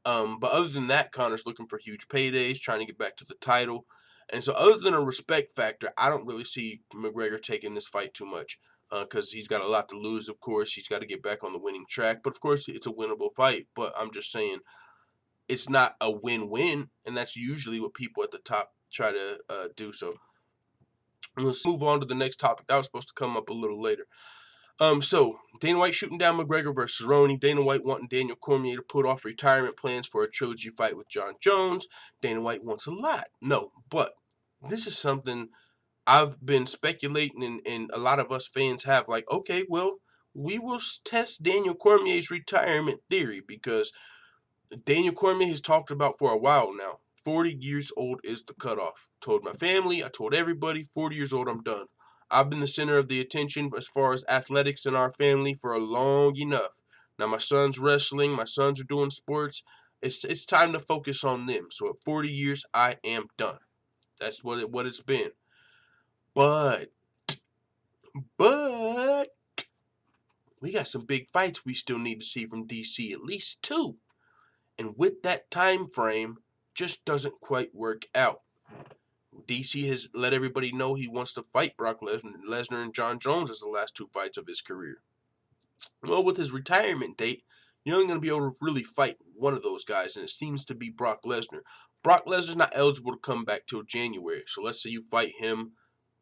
[SPEAKER 1] But other than that, Conor's looking for huge paydays, trying to get back to the title, and so other than a respect factor, I don't really see McGregor taking this fight too much because he's got a lot to lose. Of course, he's got to get back on the winning track, but of course, it's a winnable fight. But I'm just saying, it's not a win-win, and that's usually what people at the top try to do. So let's move on to the next topic. That was supposed to come up a little later. So Dana White shooting down McGregor versus Cerrone. Dana White wanting Daniel Cormier to put off retirement plans for a trilogy fight with Jon Jones. Dana White wants a lot. No, but this is something I've been speculating, and a lot of us fans have. Like, okay, well, we will test Daniel Cormier's retirement theory, because Daniel Cormier has talked about for a while now. 40 years old is the cutoff. Told my family, I told everybody, 40 years old, I'm done. I've been the center of the attention as far as athletics in our family for a long enough. Now my son's wrestling, my sons are doing sports. It's time to focus on them. So at 40 years, I am done. That's what it's been. But we got some big fights we still need to see from DC, at least two. And with that time frame, just doesn't quite work out. DC has let everybody know he wants to fight Brock Lesnar and Jon Jones as the last two fights of his career. Well, with his retirement date, you're only going to be able to really fight one of those guys, and it seems to be Brock Lesnar. Brock Lesnar's not eligible to come back till January, so let's say you fight him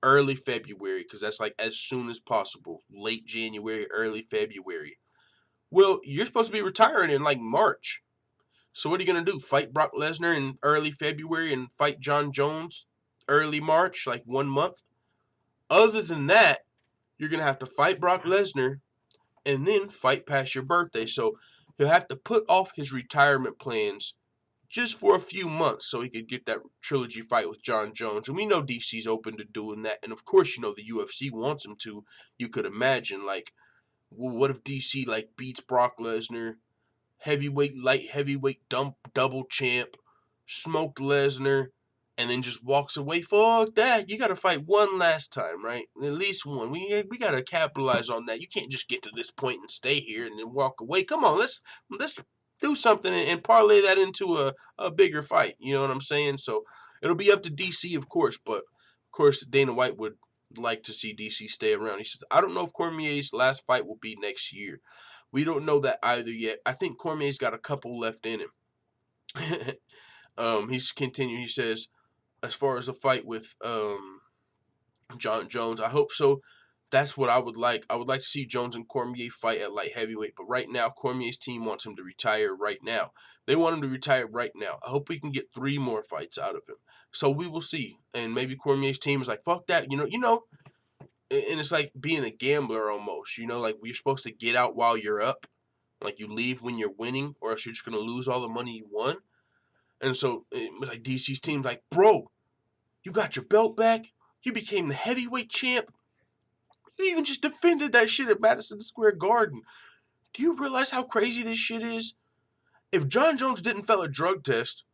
[SPEAKER 1] early February, because that's like as soon as possible. Late January, early February. Well, you're supposed to be retiring in like March. So what are you going to do? Fight Brock Lesnar in early February and fight Jon Jones early March, like 1 month? Other than that, you're going to have to fight Brock Lesnar and then fight past your birthday. So he'll have to put off his retirement plans just for a few months so he could get that trilogy fight with Jon Jones. And we know DC's open to doing that. And of course, you know, the UFC wants him to. You could imagine, like, well, what if DC, like, beats Brock Lesnar, heavyweight, light heavyweight, double champ, smoked Lesnar, and then just walks away? Fuck that. You got to fight one last time, right? At least one. We got to capitalize on that. You can't just get to this point and stay here and then walk away. Come on, let's do something and parlay that into a bigger fight. You know what I'm saying? So it'll be up to DC, of course, but of course Dana White would like to see DC stay around. He says, I don't know if Cormier's last fight will be next year. We don't know that either yet. I think Cormier's got a couple left in him. He's continuing. He says, as far as a fight with Jon Jones, I hope so. That's what I would like. I would like to see Jones and Cormier fight at light heavyweight. But right now, Cormier's team wants him to retire right now. They want him to retire right now. I hope we can get 3 more fights out of him. So we will see. And maybe Cormier's team is like, fuck that. You know. And it's like being a gambler almost. You know, like you're supposed to get out while you're up. Like you leave when you're winning, or else you're just going to lose all the money you won. And so it was like DC's team's like, bro, you got your belt back. You became the heavyweight champ. You even just defended that shit at Madison Square Garden. Do you realize how crazy this shit is? If Jon Jones didn't fail a drug test,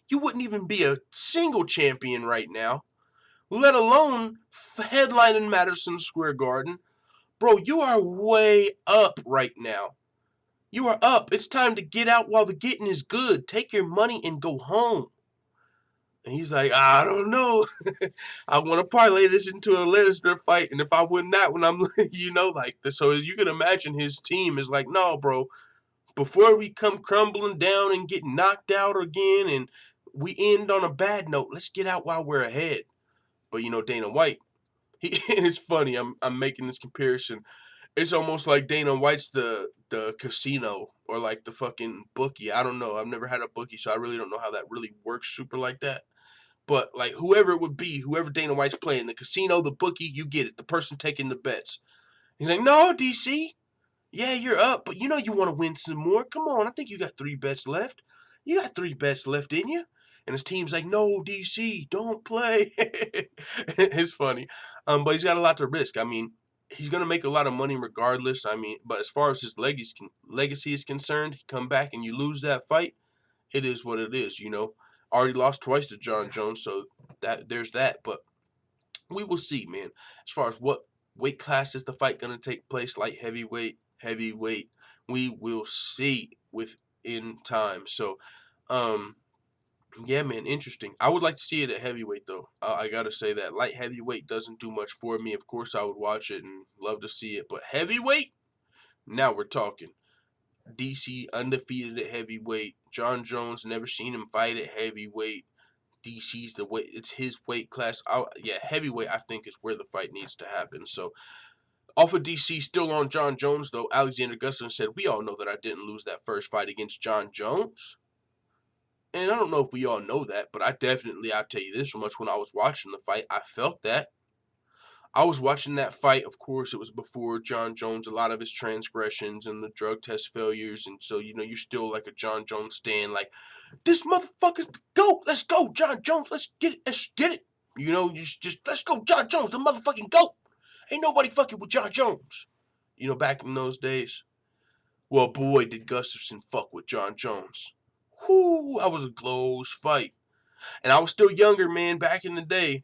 [SPEAKER 1] you wouldn't even be a single champion right now, let alone headlining Madison Square Garden. Bro, you are way up right now. You are up. It's time to get out while the getting is good. Take your money and go home. And he's like, I don't know. I want to parlay this into a Lesnar fight. And if I win that one, I'm, like this. So you can imagine his team is like, no, bro, before we come crumbling down and get knocked out again and we end on a bad note, let's get out while we're ahead. But, Dana White, it's funny. I'm making this comparison. It's almost like Dana White's the casino or like the fucking bookie. I don't know. I've never had a bookie, so I really don't know how that really works super like that. But like whoever it would be, whoever Dana White's playing, the casino, the bookie, you get it. The person taking the bets. He's like, no, DC. Yeah, you're up, but you want to win some more. Come on, I think you got 3 bets left. You got 3 bets left in you. And his team's like, no, DC, don't play. It's funny. But he's got a lot to risk. I mean, he's going to make a lot of money regardless. I mean, but as far as his legacy is concerned, he come back and you lose that fight, it is what it is, Already lost twice to Jon Jones, so there's that. But we will see, man. As far as what weight class is the fight going to take place, light heavyweight, heavyweight, we will see within time. So, yeah, man, interesting. I would like to see it at heavyweight, though. I got to say that. Light heavyweight doesn't do much for me. Of course, I would watch it and love to see it. But heavyweight, now we're talking. DC undefeated at heavyweight. Jon Jones, never seen him fight at heavyweight. DC's the weight, it's his weight class. Heavyweight I think is where the fight needs to happen. So off of DC, still on Jon Jones though, Alexander Gustafsson said, we all know that I didn't lose that first fight against Jon Jones. And I don't know if we all know that, but I'll tell you this so much, when I was watching the fight, I felt that. I was watching that fight. Of course, it was before Jon Jones, a lot of his transgressions and the drug test failures. And so, you're still like a Jon Jones stan. Like, this motherfucker's the GOAT. Let's go, Jon Jones. Let's get it. Let's get it. You just let's go, Jon Jones, the motherfucking GOAT. Ain't nobody fucking with Jon Jones. Back in those days. Well, boy, did Gustafsson fuck with Jon Jones. Whoo, that was a close fight. And I was still younger, man, back in the day.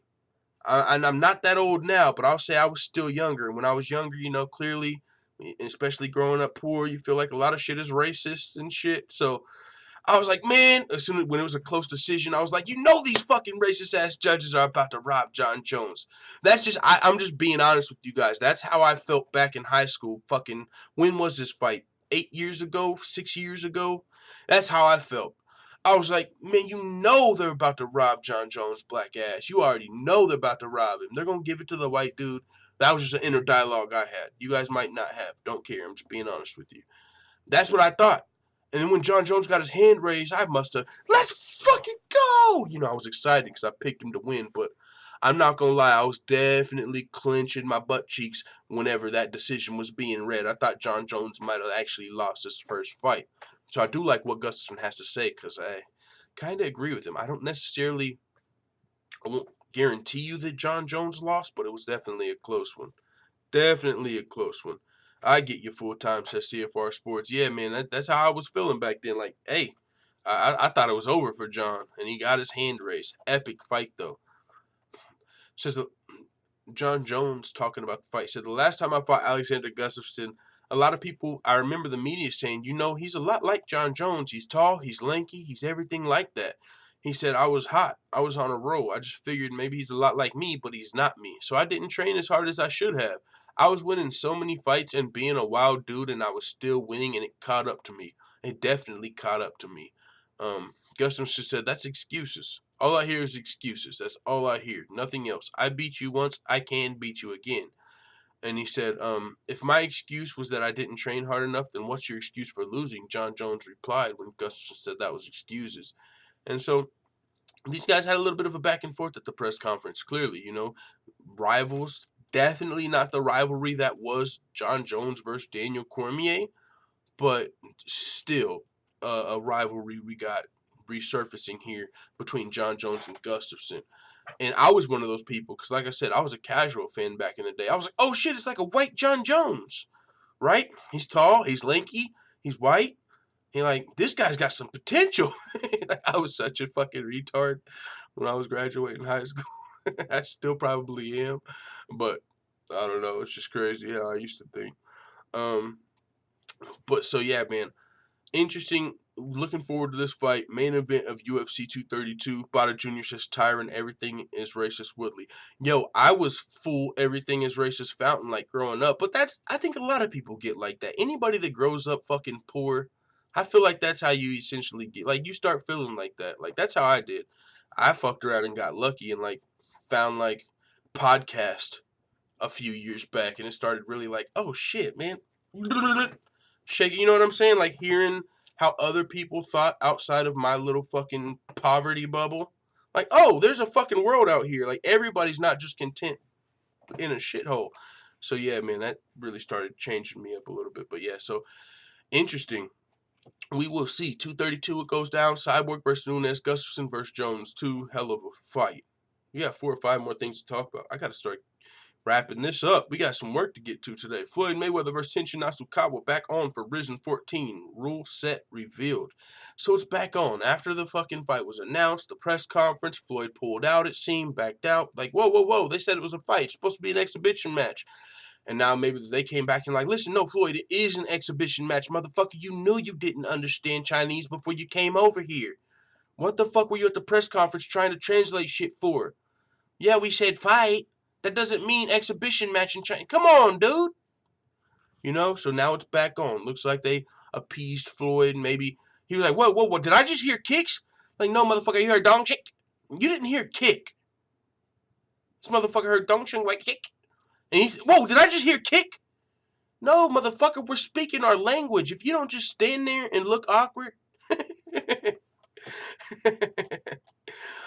[SPEAKER 1] And I'm not that old now, but I'll say I was still younger. And when I was younger, clearly, especially growing up poor, you feel like a lot of shit is racist and shit. So I was like, man, when it was a close decision, I was like, these fucking racist ass judges are about to rob Jon Jones. That's just, I'm just being honest with you guys. That's how I felt back in high school. Fucking, when was this fight? 8 years ago? 6 years ago? That's how I felt. I was like, man, they're about to rob Jon Jones' black ass. You already know they're about to rob him. They're going to give it to the white dude. That was just an inner dialogue I had. You guys might not have. Don't care. I'm just being honest with you. That's what I thought. And then when Jon Jones got his hand raised, I must have, let's fucking go! I was excited because I picked him to win, but I'm not going to lie, I was definitely clenching my butt cheeks whenever that decision was being read. I thought Jon Jones might have actually lost his first fight. So I do like what Gustafsson has to say because I kind of agree with him. I won't guarantee you that Jon Jones lost, but it was definitely a close one. Definitely a close one. I get you full time, says CFR Sports. Yeah, man, that's how I was feeling back then. Like, hey, I thought it was over for Jon, and he got his hand raised. Epic fight, though. Says Jon Jones talking about the fight. Said the last time I fought Alexander Gustafsson, a lot of people, I remember the media saying, he's a lot like Jon Jones. He's tall, he's lanky, he's everything like that. He said, I was hot. I was on a roll. I just figured maybe he's a lot like me, but he's not me. So I didn't train as hard as I should have. I was winning so many fights and being a wild dude, and I was still winning, and it caught up to me. It definitely caught up to me. Gustafsson said, that's excuses. All I hear is excuses. That's all I hear. Nothing else. I beat you once. I can beat you again. And he said, if my excuse was that I didn't train hard enough, then what's your excuse for losing? Jon Jones replied when Gustafsson said that was excuses. And so these guys had a little bit of a back and forth at the press conference. Clearly, rivals. Definitely not the rivalry that was Jon Jones versus Daniel Cormier, but still a rivalry we got resurfacing here between Jon Jones and Gustafsson. And I was one of those people because, like I said, I was a casual fan back in the day. I was like, oh, shit, it's like a white Jon Jones, right? He's tall, he's lanky, he's white. He this guy's got some potential. I was such a fucking retard when I was graduating high school. I still probably am, but I don't know. It's just crazy how I used to think. But so, yeah, man. Interesting. Looking forward to this fight. Main event of UFC 232. Bada Jr. says Tyron, everything is racist Woodley. Yo, I was full everything is racist Fountain like growing up. But I think a lot of people get like that. Anybody that grows up fucking poor, I feel like that's how you essentially get. Like, you start feeling like that. Like, that's how I did. I fucked around and got lucky and found podcast a few years back. And it started really oh shit, man. Shaking, you know what I'm saying? Like hearing how other people thought outside of my little fucking poverty bubble. Like, oh, there's a fucking world out here. Like, everybody's not just content in a shithole. So, yeah, man, that really started changing me up a little bit. But, yeah, so interesting. We will see. 232, it goes down. Cyborg versus Nunes. Gustafsson versus Jones. Two hell of a fight. We got 4 or 5 more things to talk about. I got to start wrapping this up. We got some work to get to today. Floyd Mayweather versus Tenshin Nasukawa back on for RIZIN 14. Rule set revealed. So it's back on. After the fucking fight was announced, the press conference, Floyd pulled out, it seemed, backed out. Like, whoa. They said it was a fight. It's supposed to be an exhibition match. And now maybe they came back and listen, no, Floyd, it is an exhibition match. Motherfucker, you knew you didn't understand Chinese before you came over here. What the fuck were you at the press conference trying to translate shit for? Yeah, we said fight. That doesn't mean exhibition match in China. Come on, dude. So now it's back on. Looks like they appeased Floyd. Maybe he was like, whoa. Did I just hear kicks? Like, no, motherfucker, you heard dong chick? You didn't hear kick. This motherfucker heard dong ching like kick. And he's, whoa, did I just hear kick? No, motherfucker, we're speaking our language. If you don't just stand there and look awkward.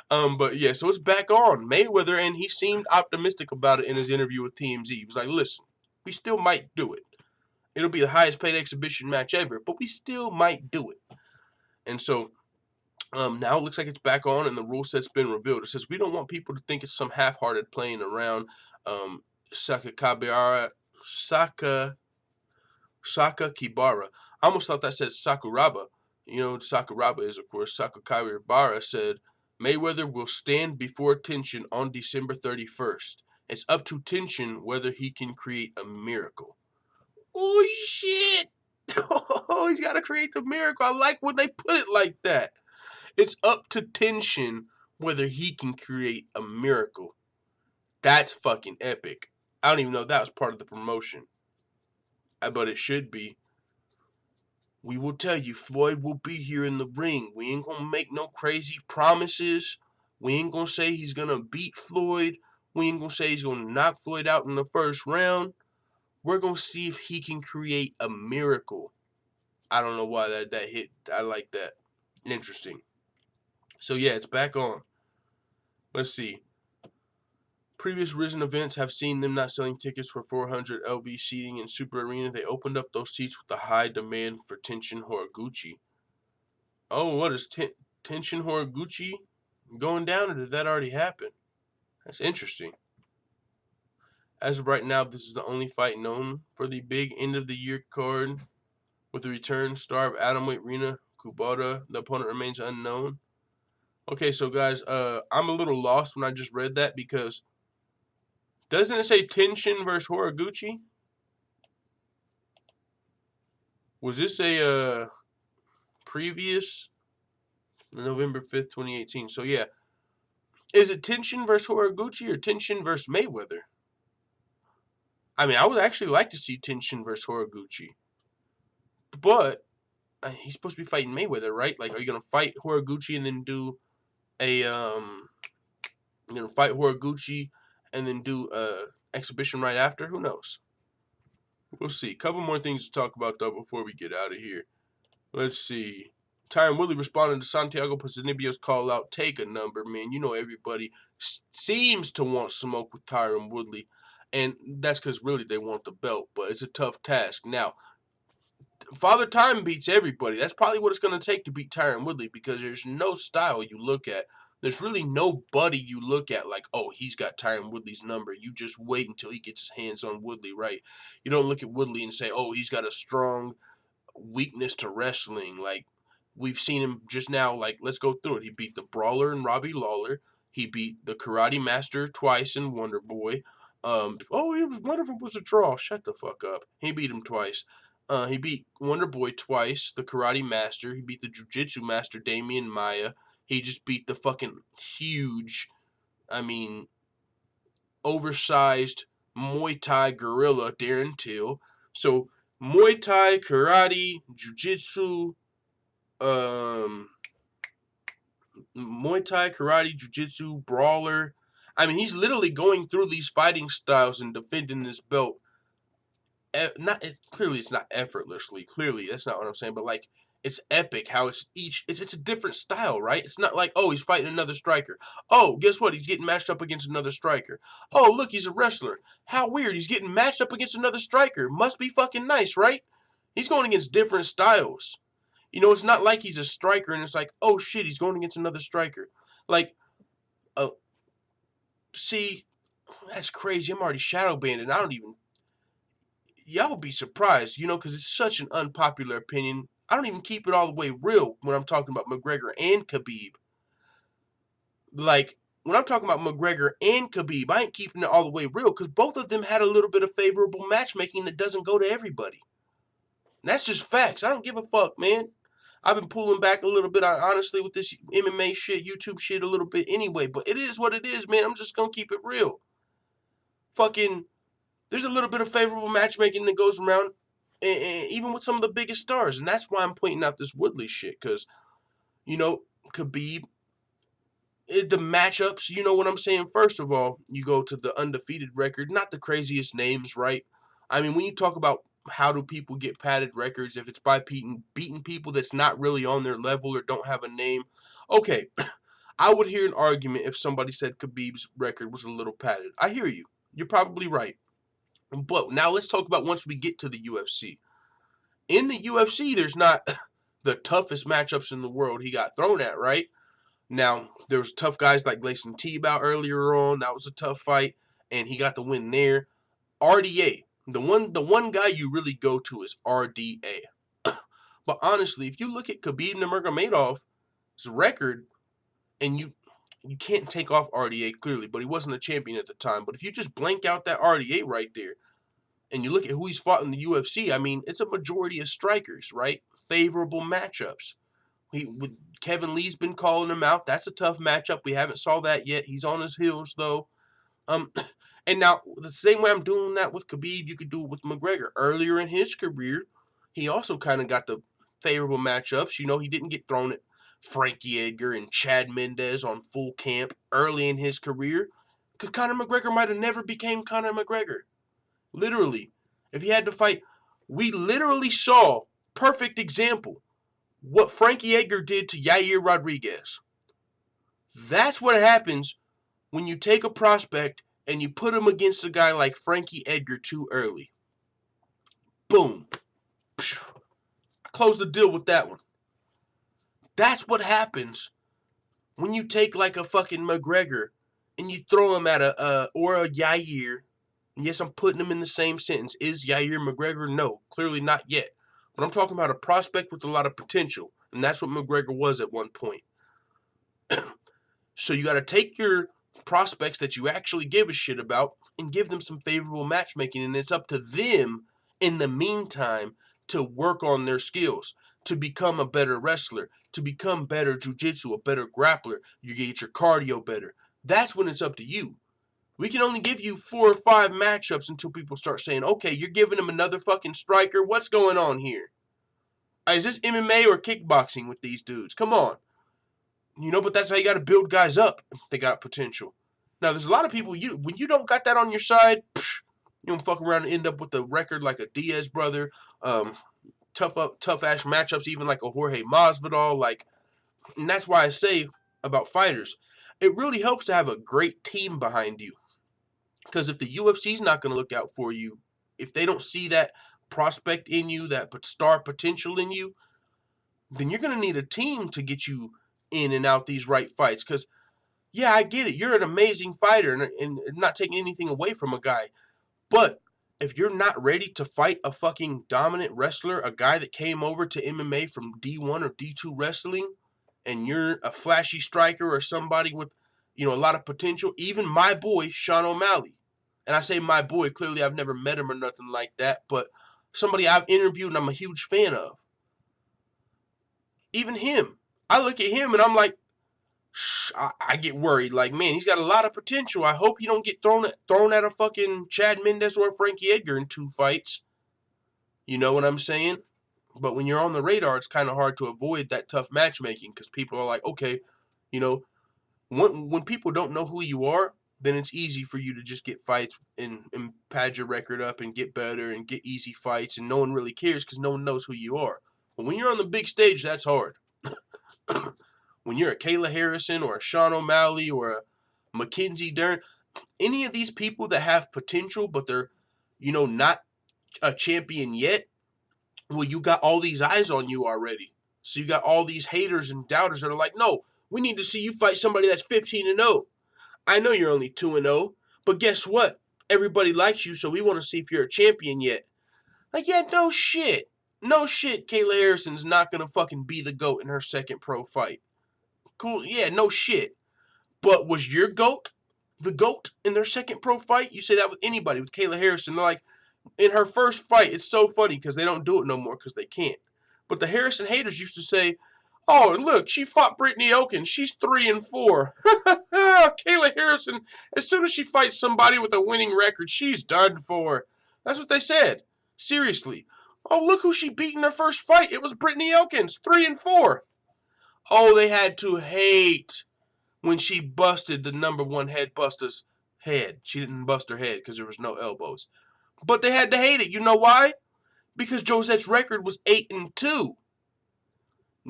[SPEAKER 1] But yeah, so it's back on Mayweather, and he seemed optimistic about it in his interview with TMZ. He was like, "Listen, we still might do it. It'll be the highest paid exhibition match ever, but we still might do it." And so now it looks like it's back on, and the rule set's been revealed. It says we don't want people to think it's some half-hearted playing around. Sakakibara, Sakakibara. I almost thought that said Sakuraba. You know, Sakuraba is, of course, Sakakibara said Mayweather will stand before Tenshin on December 31st. It's up to Tenshin whether he can create a miracle. Oh, shit! Oh, he's got to create the miracle. I like when they put it like that. It's up to Tenshin whether he can create a miracle. That's fucking epic. I don't even know if that was part of the promotion. But it should be. We will tell you Floyd will be here in the ring. We ain't gonna make no crazy promises. We ain't gonna say he's gonna beat Floyd. We ain't gonna say he's gonna knock Floyd out in the first round. We're gonna see if he can create a miracle. I don't know why that hit. I like that. Interesting. So yeah, it's back on. Let's see. Previous RIZIN events have seen them not selling tickets for 400 LV seating in Super Arena. They opened up those seats with the high demand for Tenshin Horiguchi. Oh, what is Tenshin Horiguchi going down, or did that already happen? That's interesting. As of right now, this is the only fight known for the big end-of-the-year card. With the return star of atomweight Rina Kubota, the opponent remains unknown. Okay, so guys, I'm a little lost when I just read that because doesn't it say Tenshin versus Horiguchi? Was this a previous November 5th, 2018? So yeah, is it Tenshin versus Horiguchi or Tenshin versus Mayweather? I mean, I would actually like to see Tenshin versus Horiguchi, but he's supposed to be fighting Mayweather, right? Like, are you gonna fight Horiguchi and then do a you're gonna fight Horiguchi and then do a exhibition right after? Who knows? We'll see. Couple more things to talk about though before we get out of here. Let's see. Tyron Woodley responded to Santiago Ponzinibbio's call out, take a number, man. You know everybody seems to want smoke with Tyron Woodley, and that's because really they want the belt, but it's a tough task. Now, Father Time beats everybody. That's probably what it's going to take to beat Tyron Woodley because there's no style you look at. There's really nobody you look at like, oh, he's got Tyron Woodley's number. You just wait until he gets his hands on Woodley, right? You don't look at Woodley and say, oh, he's got a strong weakness to wrestling. Like, we've seen him just now. Like, let's go through it. He beat the Brawler and Robbie Lawler. He beat the Karate Master twice in Wonder Boy. One of them was a draw. Shut the fuck up. He beat him twice. He beat Wonder Boy twice, the Karate Master. He beat the Jiu-Jitsu Master, Damian Maya. He just beat the fucking huge, oversized Muay Thai gorilla, Darren Till. So, Muay Thai, Karate, Jiu-Jitsu, Muay Thai, Karate, Jiu-Jitsu, Brawler. I mean, he's literally going through these fighting styles and defending this belt. Clearly it's not effortlessly. Clearly, that's not what I'm saying. But like, it's epic how it's a different style, right? It's not like, oh, he's fighting another striker. Oh, guess what? He's getting matched up against another striker. Oh, look, he's a wrestler. How weird. He's getting matched up against another striker. Must be fucking nice, right? He's going against different styles. You know, it's not like he's a striker and it's like, oh shit, he's going against another striker. Like, see, that's crazy. I'm already shadow banned and I don't even. Y'all would be surprised, you know, because it's such an unpopular opinion. I don't even keep it all the way real when I'm talking about McGregor and Khabib. Like, when I'm talking about McGregor and Khabib, I ain't keeping it all the way real because both of them had a little bit of favorable matchmaking that doesn't go to everybody. And that's just facts. I don't give a fuck, man. I've been pulling back a little bit, honestly, with this MMA shit, YouTube shit a little bit anyway. But it is what it is, man. I'm just going to keep it real. Fucking, there's a little bit of favorable matchmaking that goes around, and even with some of the biggest stars. And that's why I'm pointing out this Woodley shit. Because, you know, Khabib, the matchups, you know what I'm saying? First of all, you go to the undefeated record. Not the craziest names, right? I mean, when you talk about how do people get padded records, if it's by beating people that's not really on their level or don't have a name, okay, I would hear an argument if somebody said Khabib's record was a little padded. I hear you. You're probably right. But now let's talk about once we get to the UFC. In the UFC, there's not the toughest matchups in the world he got thrown at, right? Now, there was tough guys like Gleison Tibau earlier on. That was a tough fight, and he got the win there. RDA, the one guy you really go to is RDA. But honestly, if you look at Khabib Nurmagomedov's record, and you can't take off RDA clearly, but he wasn't a champion at the time. But if you just blank out that RDA right there, and you look at who he's fought in the UFC, I mean, it's a majority of strikers, right? Favorable matchups. Kevin Lee's been calling him out. That's a tough matchup. We haven't saw that yet. He's on his heels, though. And now, the same way I'm doing that with Khabib, you could do it with McGregor. Earlier in his career, he also kind of got the favorable matchups. You know, he didn't get thrown at Frankie Edgar and Chad Mendes on full camp early in his career, because Conor McGregor might have never became Conor McGregor. Literally. If he had to fight, we literally saw, perfect example, what Frankie Edgar did to Yair Rodriguez. That's what happens when you take a prospect and you put him against a guy like Frankie Edgar too early. Boom. Close the deal with that one. That's what happens when you take like a fucking McGregor and you throw him at or a Yair. Yes, I'm putting them in the same sentence. Is Yair McGregor? No, clearly not yet. But I'm talking about a prospect with a lot of potential, and that's what McGregor was at one point. So you got to take your prospects that you actually give a shit about and give them some favorable matchmaking, and it's up to them in the meantime to work on their skills, to become a better wrestler, to become better jiu-jitsu, a better grappler. You get your cardio better. That's when it's up to you. We can only give you 4 or 5 matchups until people start saying, okay, you're giving him another fucking striker. What's going on here? Is this MMA or kickboxing with these dudes? Come on. You know, but that's how you got to build guys up if they got potential. Now, there's a lot of people, when you don't got that on your side, you don't fuck around and end up with a record like a Diaz brother, tough-ass matchups, even like a Jorge Masvidal. And that's why I say about fighters, it really helps to have a great team behind you. Because if the UFC's not going to look out for you, if they don't see that prospect in you, that star potential in you, then you're going to need a team to get you in and out these right fights. Because, yeah, I get it. You're an amazing fighter and not taking anything away from a guy. But if you're not ready to fight a fucking dominant wrestler, a guy that came over to MMA from D1 or D2 wrestling, and you're a flashy striker or somebody with, a lot of potential, even my boy, Sean O'Malley. And I say my boy, clearly I've never met him or nothing like that, but somebody I've interviewed and I'm a huge fan of. Even him. I look at him and I'm like, I get worried. Like, man, he's got a lot of potential. I hope he don't get thrown at a fucking Chad Mendes or a Frankie Edgar in 2 fights. You know what I'm saying? But when you're on the radar, it's kind of hard to avoid that tough matchmaking because people are like, okay, when people don't know who you are, then it's easy for you to just get fights and pad your record up and get better and get easy fights, and no one really cares because no one knows who you are. But when you're on the big stage, that's hard. When you're a Kayla Harrison or a Sean O'Malley or a Mackenzie Dern, any of these people that have potential but they're, not a champion yet, well, you got all these eyes on you already. So you got all these haters and doubters that are like, no, we need to see you fight somebody that's 15-0. I know you're only 2-0, but guess what? Everybody likes you, so we want to see if you're a champion yet. Like, yeah, no shit. No shit, Kayla Harrison's not going to fucking be the GOAT in her second pro fight. Cool, yeah, no shit. But was your GOAT the GOAT in their second pro fight? You say that with anybody, with Kayla Harrison. They're like, in her first fight, it's so funny because they don't do it no more because they can't. But the Harrison haters used to say, oh, look, she fought Brittany Oken. She's 3-4. Kayla Harrison, as soon as she fights somebody with a winning record, she's done for. That's what they said. Seriously. Oh, look who she beat in her first fight. It was Brittany Okens, 3-4. Oh, they had to hate when she busted the number 1 head buster's head. She didn't bust her head because there was no elbows. But they had to hate it. You know why? Because Josette's record was 8-2.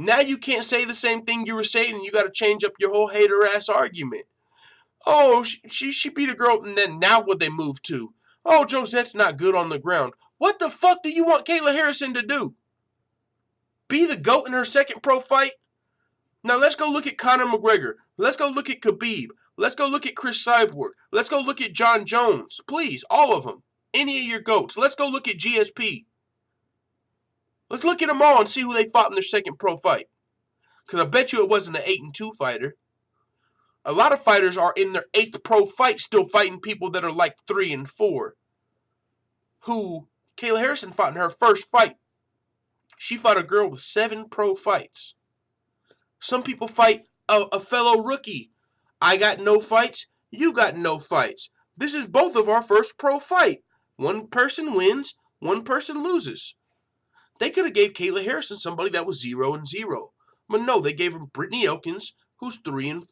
[SPEAKER 1] Now you can't say the same thing you were saying, and you got to change up your whole hater-ass argument. Oh, she beat a girl, and then now what they move to? Oh, Josette's not good on the ground. What the fuck do you want Kayla Harrison to do? Be the GOAT in her second pro fight? Now let's go look at Conor McGregor. Let's go look at Khabib. Let's go look at Chris Cyborg. Let's go look at Jon Jones. Please, all of them. Any of your GOATs. Let's go look at GSP. Let's look at them all and see who they fought in their second pro fight. Because I bet you it wasn't an 8-2 fighter. A lot of fighters are in their 8th pro fight still fighting people that are like 3-4. Who Kayla Harrison fought in her first fight. She fought a girl with 7 pro fights. Some people fight a fellow rookie. I got no fights. You got no fights. This is both of our first pro fight. One person wins. One person loses. They could have gave Kayla Harrison somebody that was 0-0. But no, they gave her Brittany Elkins, who's 3-4.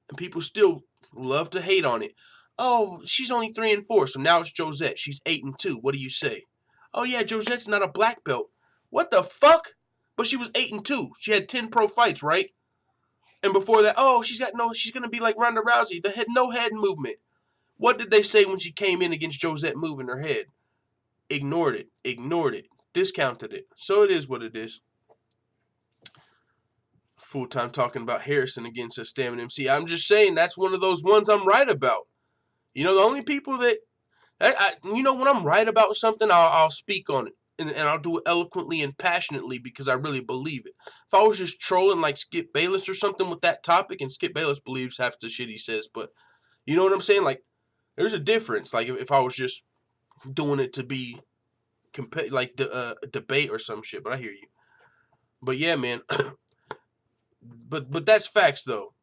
[SPEAKER 1] And people still love to hate on it. Oh, she's only 3-4, so now it's Josette. She's 8-2. What do you say? Oh yeah, Josette's not a black belt. What the fuck? But she was 8-2. She had 10 pro fights, right? And before that, oh, she's gonna be like Ronda Rousey, no head movement. What did they say when she came in against Josette moving her head? Ignored it, discounted it. So it is what it is. Full time talking about Harrison against a Stamina MC. I'm just saying that's one of those ones I'm right about. You know, the only people that when I'm right about something, I'll speak on it. And I'll do it eloquently and passionately because I really believe it. If I was just trolling like Skip Bayless or something with that topic, and Skip Bayless believes half the shit he says, but you know what I'm saying? Like, there's a difference. Like, if I was just doing it to be debate or some shit, but I hear you. But yeah, man. but that's facts, though.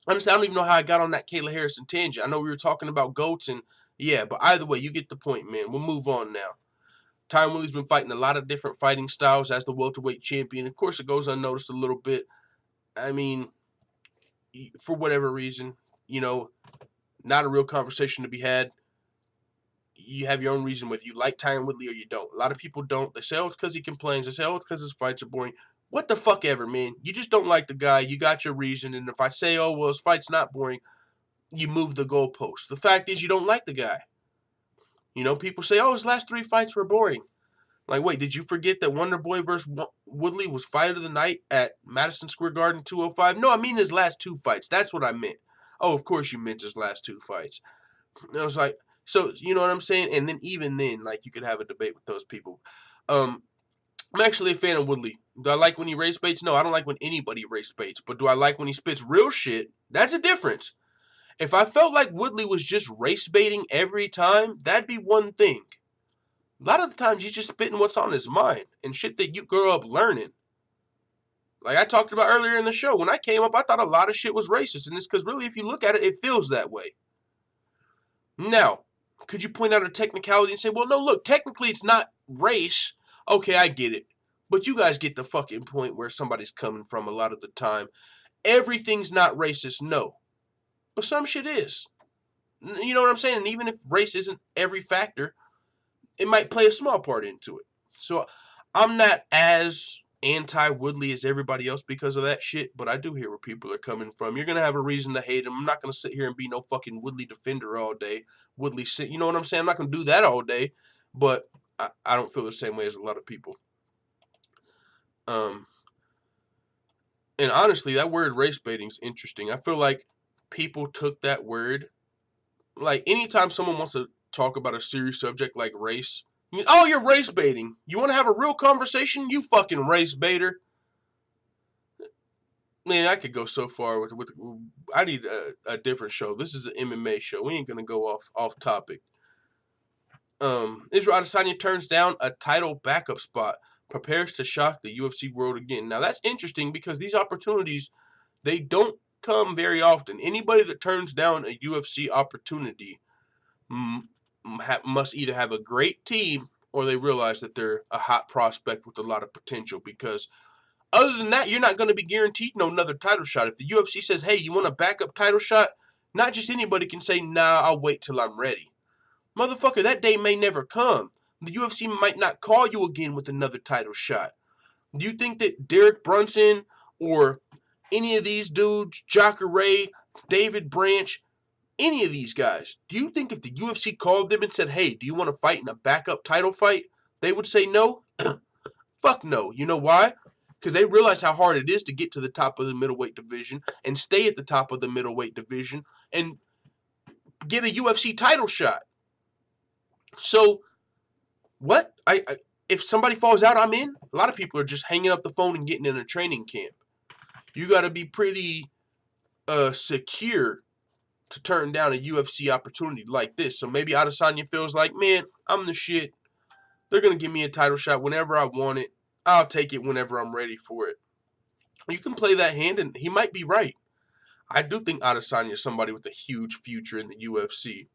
[SPEAKER 1] Honestly, I don't even know how I got on that Kayla Harrison tangent. I know we were talking about GOATs, and yeah, but either way, you get the point, man. We'll move on now. Tyron Woodley's been fighting a lot of different fighting styles as the welterweight champion. Of course, it goes unnoticed a little bit. I mean, for whatever reason, not a real conversation to be had. You have your own reason whether you like Tyron Woodley or you don't. A lot of people don't. They say, oh, it's because he complains. They say, oh, it's because his fights are boring. What the fuck ever, man. You just don't like the guy. You got your reason. And if I say, oh, well, his fight's not boring, you move the goalpost. The fact is you don't like the guy. People say, oh, his last 3 fights were boring. Like, wait, did you forget that Wonder Boy versus Woodley was fight of the night at Madison Square Garden 205? No, I mean his last 2 fights. That's what I meant. Oh, of course you meant his last 2 fights. And I was like, so, you know what I'm saying? And then even then, like, you could have a debate with those people. I'm actually a fan of Woodley. Do I like when he race baits? No, I don't like when anybody race baits. But do I like when he spits real shit? That's a difference. If I felt like Woodley was just race baiting every time, that'd be one thing. A lot of the times he's just spitting what's on his mind and shit that you grow up learning. Like I talked about earlier in the show, when I came up, I thought a lot of shit was racist. And it's because really, if you look at it, it feels that way. Now, could you point out a technicality and say, well, no, look, technically it's not race. Okay, I get it. But you guys get the fucking point where somebody's coming from a lot of the time. Everything's not racist, no. But some shit is. You know what I'm saying? And even if race isn't every factor, it might play a small part into it. So I'm not as anti-Woodley as everybody else because of that shit, but I do hear where people are coming from. You're going to have a reason to hate him. I'm not going to sit here and be no fucking Woodley defender all day. You know what I'm saying? I'm not going to do that all day, but I don't feel the same way as a lot of people. And honestly, that word race baiting is interesting. I feel like people took that word, like anytime someone wants to talk about a serious subject like race, you're race baiting. You want to have a real conversation? You fucking race baiter. Man, I could go so far with I need a different show. This is an MMA show. We ain't gonna go off topic. Israel Adesanya turns down a title backup spot, prepares to shock the UFC world again. Now that's interesting because these opportunities, they don't come very often. Anybody that turns down a UFC opportunity must either have a great team or they realize that they're a hot prospect with a lot of potential, because other than that, you're not going to be guaranteed another title shot. If the UFC says, hey, you want a backup title shot? Not just anybody can say, nah, I'll wait till I'm ready. Motherfucker, that day may never come. The UFC might not call you again with another title shot. Do you think that Derek Brunson or any of these dudes, Jacare, David Branch, any of these guys, do you think if the UFC called them and said, hey, do you want to fight in a backup title fight, they would say no? Fuck no. You know why? Because they realize how hard it is to get to the top of the middleweight division and stay at the top of the middleweight division and get a UFC title shot. So, what? If somebody falls out, I'm in. A lot of people are just hanging up the phone and getting in a training camp. You got to be pretty secure to turn down a UFC opportunity like this. So maybe Adesanya feels like, man, I'm the shit. They're going to give me a title shot whenever I want it. I'll take it whenever I'm ready for it. You can play that hand, and he might be right. I do think Adesanya is somebody with a huge future in the UFC.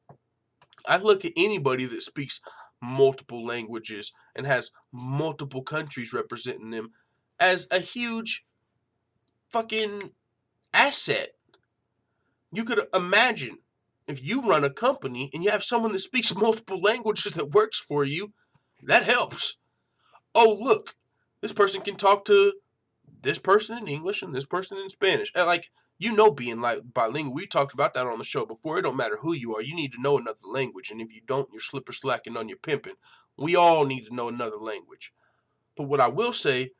[SPEAKER 1] I look at anybody that speaks multiple languages and has multiple countries representing them as a huge fucking asset. You could imagine if you run a company and you have someone that speaks multiple languages that works for you, that helps. Oh, look, this person can talk to this person in English and this person in Spanish. And like, you know, being like bilingual, we talked about that on the show before. It don't matter who you are, you need to know another language. And if you don't, you're slipper slacking on your pimping. We all need to know another language. But what I will say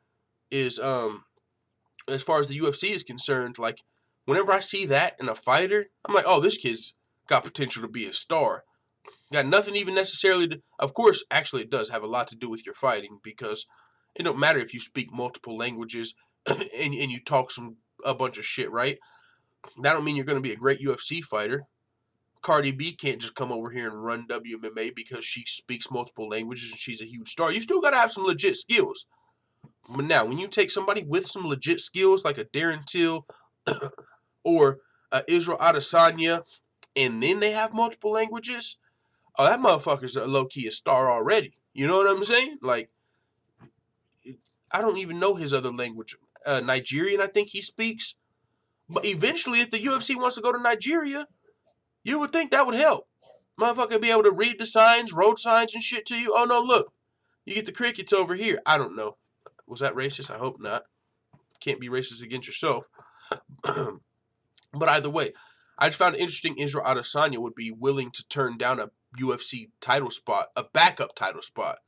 [SPEAKER 1] is, as far as the UFC is concerned, like, whenever I see that in a fighter, I'm like, oh, this kid's got potential to be a star. Got nothing even necessarily to, of course, actually it does have a lot to do with your fighting, because it don't matter if you speak multiple languages and you talk a bunch of shit, right? That don't mean you're going to be a great UFC fighter. Cardi B can't just come over here and run WMMA because she speaks multiple languages and she's a huge star. You still got to have some legit skills. But now, when you take somebody with some legit skills like a Darren Till or Israel Adesanya, and then they have multiple languages, oh, that motherfucker's a low-key a star already. You know what I'm saying? Like, I don't even know his other language. Nigerian, I think he speaks. But eventually, if the UFC wants to go to Nigeria, you would think that would help. Motherfucker be able to read the signs, road signs and shit to you. Oh, no, look. You get the crickets over here. I don't know. Was that racist? I hope not. Can't be racist against yourself. But either way, I just found it interesting Israel Adesanya would be willing to turn down a UFC title spot, a backup title spot.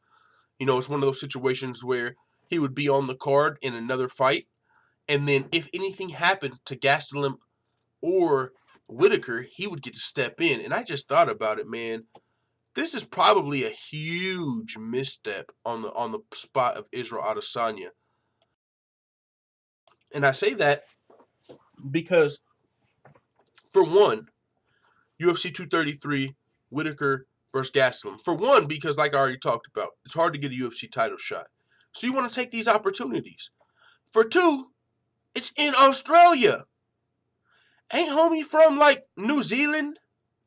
[SPEAKER 1] You know, it's one of those situations where he would be on the card in another fight, and then if anything happened to Gastelum or Whitaker, he would get to step in. And I just thought about it, man. This is probably a huge misstep on the spot of Israel Adesanya. And I say that because, for one, UFC 233, Whitaker versus Gastelum. For one, because like I already talked about, it's hard to get a UFC title shot. So you want to take these opportunities. For two, it's in Australia. Ain't homie from, like, New Zealand?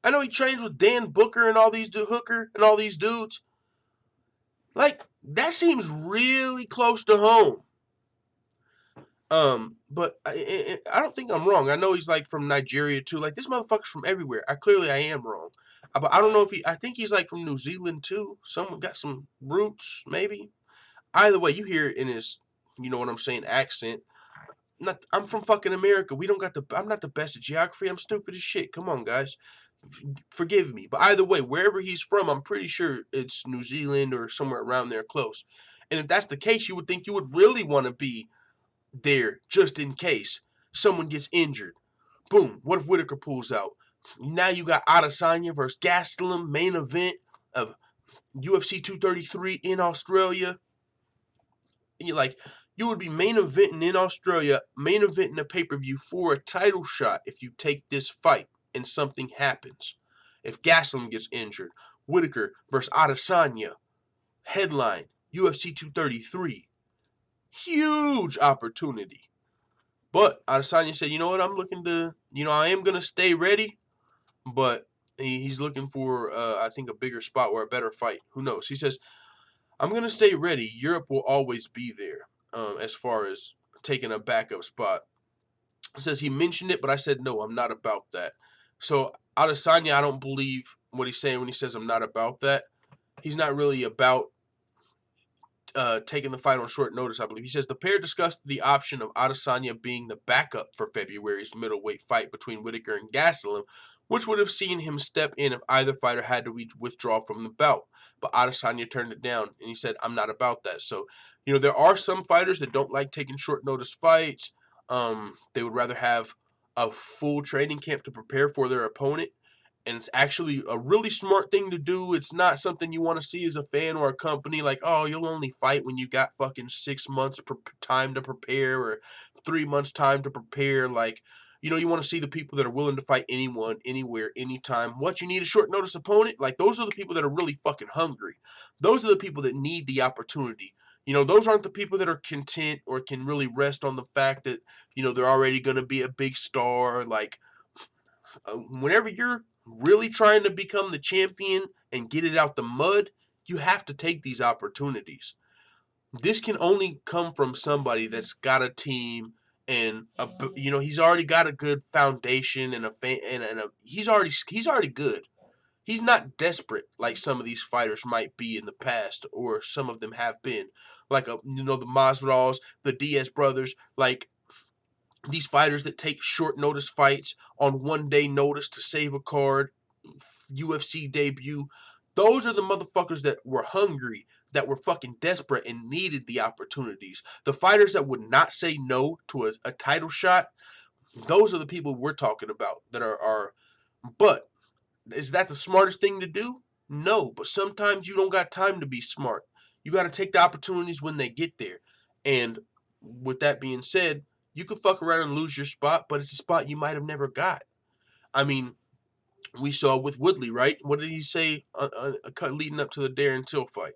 [SPEAKER 1] I know he trains with Dan Booker and all these Hooker and all these dudes. Like, that seems really close to home. But I don't think I'm wrong. I know he's, like, from Nigeria too. Like, this motherfucker's from everywhere. I am wrong. But I don't know if I think he's, like, from New Zealand too. Someone got some roots, maybe. Either way, you hear it in his, you know what I'm saying, accent. I'm from fucking America. I'm not the best at geography. I'm stupid as shit. Come on, guys. Forgive me. But either way, wherever he's from, I'm pretty sure it's New Zealand or somewhere around there close. And if that's the case, you would think you would really want to be there just in case someone gets injured. Boom. What if Whitaker pulls out? Now you got Adesanya versus Gastelum, main event of UFC 233 in Australia. And you're like, you would be main eventing in Australia, main eventing a pay-per-view for a title shot if you take this fight and something happens. If Gastelum gets injured, Whitaker versus Adesanya, headline, UFC 233. Huge opportunity. But Adesanya said, you know what, I'm looking to, I am going to stay ready, but he's looking for, I think, a bigger spot or a better fight. Who knows? He says, I'm going to stay ready. Europe will always be there as far as taking a backup spot. He says he mentioned it, but I said, no, I'm not about that. So Adesanya, I don't believe what he's saying when he says I'm not about that. He's not really about taking the fight on short notice, I believe. He says the pair discussed the option of Adesanya being the backup for February's middleweight fight between Whitaker and Gastelum, which would have seen him step in if either fighter had to withdraw from the bout. But Adesanya turned it down, and he said, I'm not about that. So, there are some fighters that don't like taking short notice fights. They would rather have a full training camp to prepare for their opponent. And it's actually a really smart thing to do. It's not something you want to see as a fan or a company like, oh, you'll only fight when you got fucking 6 months time to prepare or 3 months time to prepare. Like, you want to see the people that are willing to fight anyone, anywhere, anytime. What, you need a short notice opponent? Like, those are the people that are really fucking hungry. Those are the people that need the opportunity. Those aren't the people that are content or can really rest on the fact that, they're already going to be a big star. Like, whenever you're really trying to become the champion and get it out the mud, you have to take these opportunities. This can only come from somebody that's got a team and he's already got a good foundation and he's already good. He's not desperate like some of these fighters might be in the past, or some of them have been, like the Masvidals, the Diaz brothers, like these fighters that take short notice fights on 1 day notice to save a card, UFC debut. Those are the motherfuckers that were hungry, that were fucking desperate and needed the opportunities. The fighters that would not say no to a title shot, those are the people we're talking about that are. But is that the smartest thing to do? No, but sometimes you don't got time to be smart. You got to take the opportunities when they get there. And with that being said, you could fuck around and lose your spot, but it's a spot you might have never got. I mean, we saw with Woodley, right? What did he say leading up to the Darren Till fight?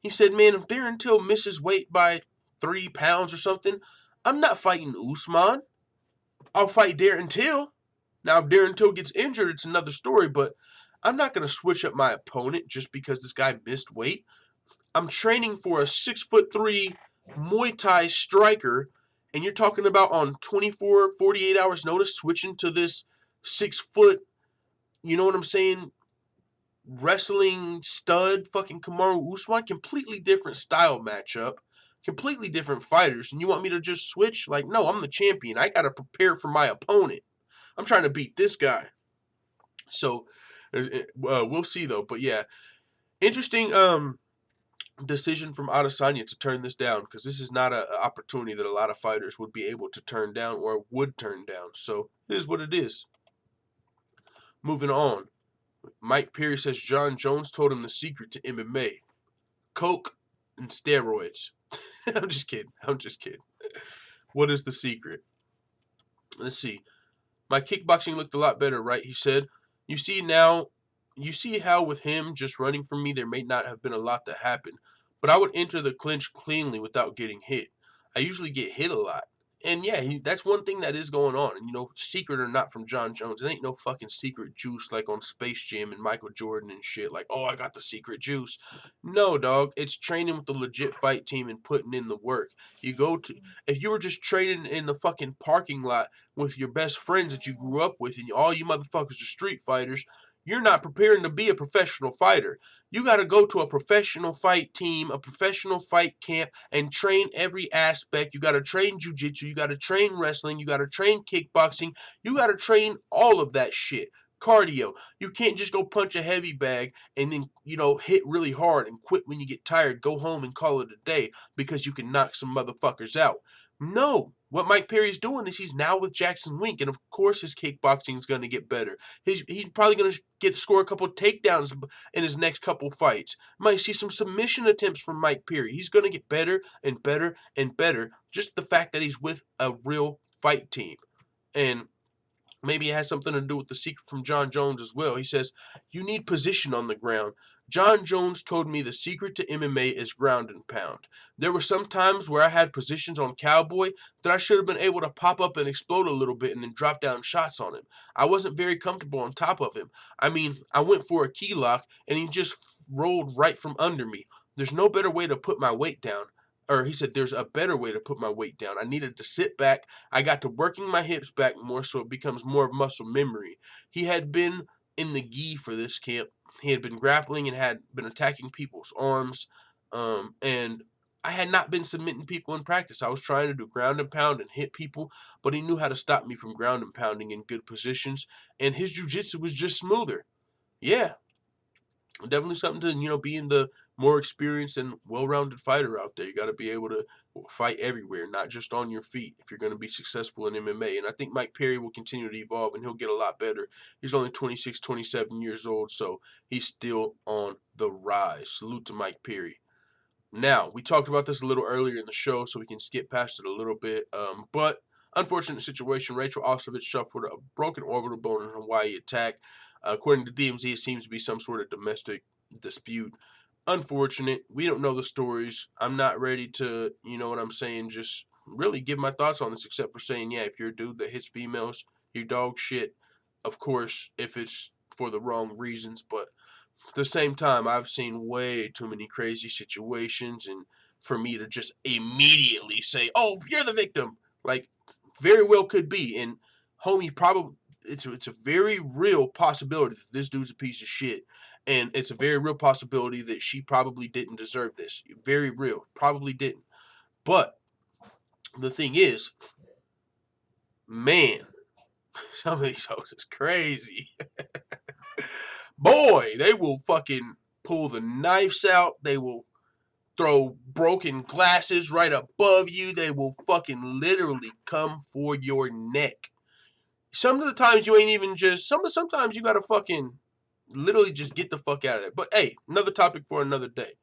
[SPEAKER 1] He said, man, if Darren Till misses weight by 3 pounds or something, I'm not fighting Usman. I'll fight Darren Till. Now, if Darren Till gets injured, it's another story, but I'm not going to switch up my opponent just because this guy missed weight. I'm training for a 6'3" Muay Thai striker, and you're talking about on 24, 48 hours notice switching to this 6 foot, you know what I'm saying, wrestling stud fucking Kamaru Usman. Completely different style matchup, completely different fighters, and you want me to just switch? Like, no, I'm the champion. I got to prepare for my opponent. I'm trying to beat this guy. So we'll see though. But yeah, interesting decision from Adesanya to turn this down, because this is not an opportunity that a lot of fighters would be able to turn down or would turn down. So it is what it is. Moving on. Mike Perry says Jon Jones told him the secret to MMA: coke and steroids. I'm just kidding. What is the secret? Let's see. My kickboxing looked a lot better, right? He said. You see how with him just running from me, there may not have been a lot that happened, but I would enter the clinch cleanly without getting hit. I usually get hit a lot. And yeah, that's one thing that is going on. And secret or not from Jon Jones, it ain't no fucking secret juice like on Space Jam and Michael Jordan and shit. Like, oh, I got the secret juice. No, dog. It's training with the legit fight team and putting in the work. If you were just training in the fucking parking lot with your best friends that you grew up with, and all you motherfuckers are street fighters, you're not preparing to be a professional fighter. You got to go to a professional fight team, a professional fight camp, and train every aspect. You got to train jiu-jitsu. You got to train wrestling. You got to train kickboxing. You got to train all of that shit. Cardio. You can't just go punch a heavy bag and then, hit really hard and quit when you get tired, go home and call it a day because you can knock some motherfuckers out. No. What Mike Perry's doing is he's now with Jackson Wink, and of course his kickboxing is going to get better. He's probably going to score a couple of takedowns in his next couple fights. Might see some submission attempts from Mike Perry. He's going to get better and better and better. Just the fact that he's with a real fight team. And maybe it has something to do with the secret from Jon Jones as well. He says, you need position on the ground. Jon Jones told me the secret to MMA is ground and pound. There were some times where I had positions on Cowboy that I should have been able to pop up and explode a little bit and then drop down shots on him. I wasn't very comfortable on top of him. I mean, I went for a key lock and he just rolled right from under me. There's no better way to put my weight down. Or he said, there's a better way to put my weight down. I needed to sit back. I got to working my hips back more so it becomes more of muscle memory. He had been in the gi for this camp. He had been grappling and had been attacking people's arms. And I had not been submitting people in practice. I was trying to do ground and pound and hit people, but he knew how to stop me from ground and pounding in good positions, and his jiu-jitsu was just smoother. Yeah, definitely something to, being the more experienced and well-rounded fighter out there. You got to be able to fight everywhere, not just on your feet, if you're going to be successful in MMA. And I think Mike Perry will continue to evolve, and he'll get a lot better. He's only 26, 27 years old, so he's still on the rise. Salute to Mike Perry. Now, we talked about this a little earlier in the show, so we can skip past it a little bit. But unfortunate situation. Rachael Ostovich suffered a broken orbital bone in a Hawaii attack. According to DMZ, it seems to be some sort of domestic dispute. Unfortunate. We don't know the stories. I'm not ready to, just really give my thoughts on this, except for saying, yeah, if you're a dude that hits females, you're dog shit. Of course, if it's for the wrong reasons, but at the same time, I've seen way too many crazy situations, and for me to just immediately say, "Oh, you're the victim," like, very well could be. And homie, probably it's a very real possibility that this dude's a piece of shit, and it's a very real possibility that she probably didn't deserve this. Very real, probably didn't. But the thing is, man, some of these hoes is crazy. Boy, they will fucking pull the knives out. They will throw broken glasses right above you. They will fucking literally come for your neck. Some of the times you ain't even just, sometimes you gotta fucking literally just get the fuck out of there. But hey, another topic for another day.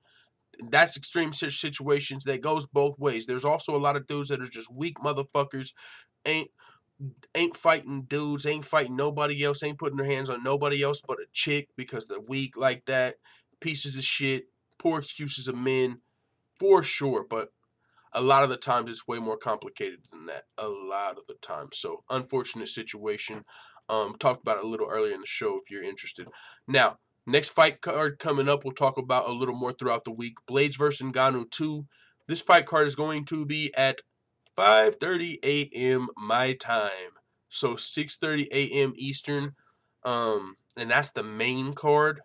[SPEAKER 1] That's extreme situations. That goes both ways. There's also a lot of dudes that are just weak motherfuckers. Ain't fighting dudes, ain't fighting nobody else, ain't putting their hands on nobody else but a chick because they're weak like that. Pieces of shit, poor excuses of men, for sure. But a lot of the times it's way more complicated than that. A lot of the time. So, unfortunate situation. Talked about it a little earlier in the show if you're interested. Now, next fight card coming up, we'll talk about a little more throughout the week. Blades versus Ngannou 2. This fight card is going to be at 5:30 a.m. my time. So 6:30 a.m. Eastern. And that's the main card.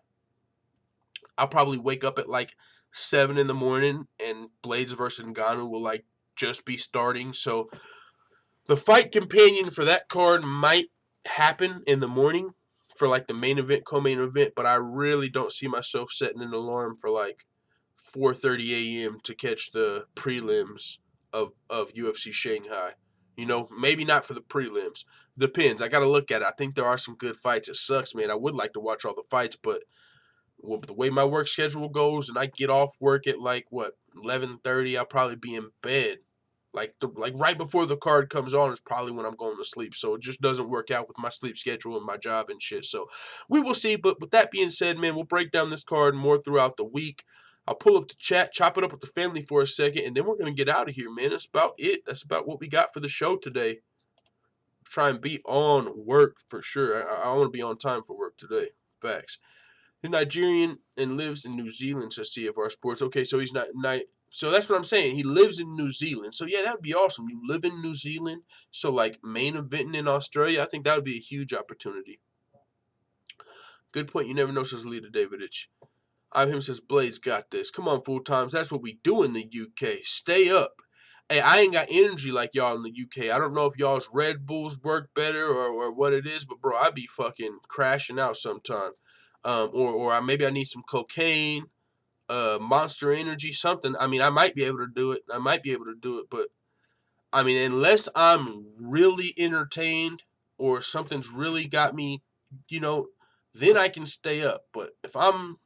[SPEAKER 1] I'll probably wake up at like 7 in the morning, and Blades versus Ngannou will like just be starting. So the fight companion for that card might happen in the morning for like the main event, co-main event, but I really don't see myself setting an alarm for like 4:30 a.m. to catch the prelims of UFC Shanghai. Maybe not for the prelims. Depends. I got to look at it. I think there are some good fights. It sucks, man. I would like to watch all the fights, but the way my work schedule goes, and I get off work at like 11:30, I'll probably be in bed. Like right before the card comes on is probably when I'm going to sleep. So it just doesn't work out with my sleep schedule and my job and shit. So we will see. But with that being said, man, we'll break down this card more throughout the week. I'll pull up the chat, chop it up with the family for a second, and then we're going to get out of here, man. That's about it. That's about what we got for the show today. Try and be on work for sure. I want to be on time for work today. Facts. He's Nigerian and lives in New Zealand, says CFR Sports. Okay, so he's not. So that's what I'm saying. He lives in New Zealand. So yeah, that would be awesome. You live in New Zealand. So like main eventing in Australia, I think that would be a huge opportunity. Good point. You never know, says Lita Davidich. I'm him, says Blades got this. Come on, full times. That's what we do in the UK. Stay up. Hey, I ain't got energy like y'all in the UK. I don't know if y'all's Red Bulls work better or what it is, but bro, I be fucking crashing out sometime. Or maybe I need some cocaine, Monster Energy, something. I mean, I might be able to do it. But I mean, unless I'm really entertained or something's really got me, then I can stay up. But if I'm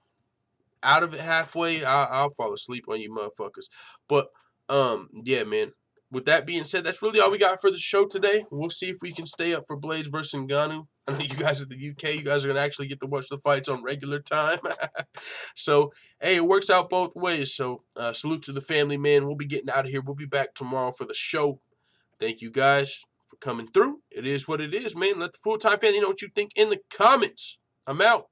[SPEAKER 1] out of it halfway, I'll fall asleep on you motherfuckers. But yeah, man. With that being said, that's really all we got for the show today. We'll see if we can stay up for Blades versus Ngannou. I know you guys at the UK, you guys are gonna actually get to watch the fights on regular time. So hey, it works out both ways. So salute to the family, man. We'll be getting out of here. We'll be back tomorrow for the show. Thank you guys for coming through. It is what it is, man. Let the full-time family know what you think in the comments. I'm out.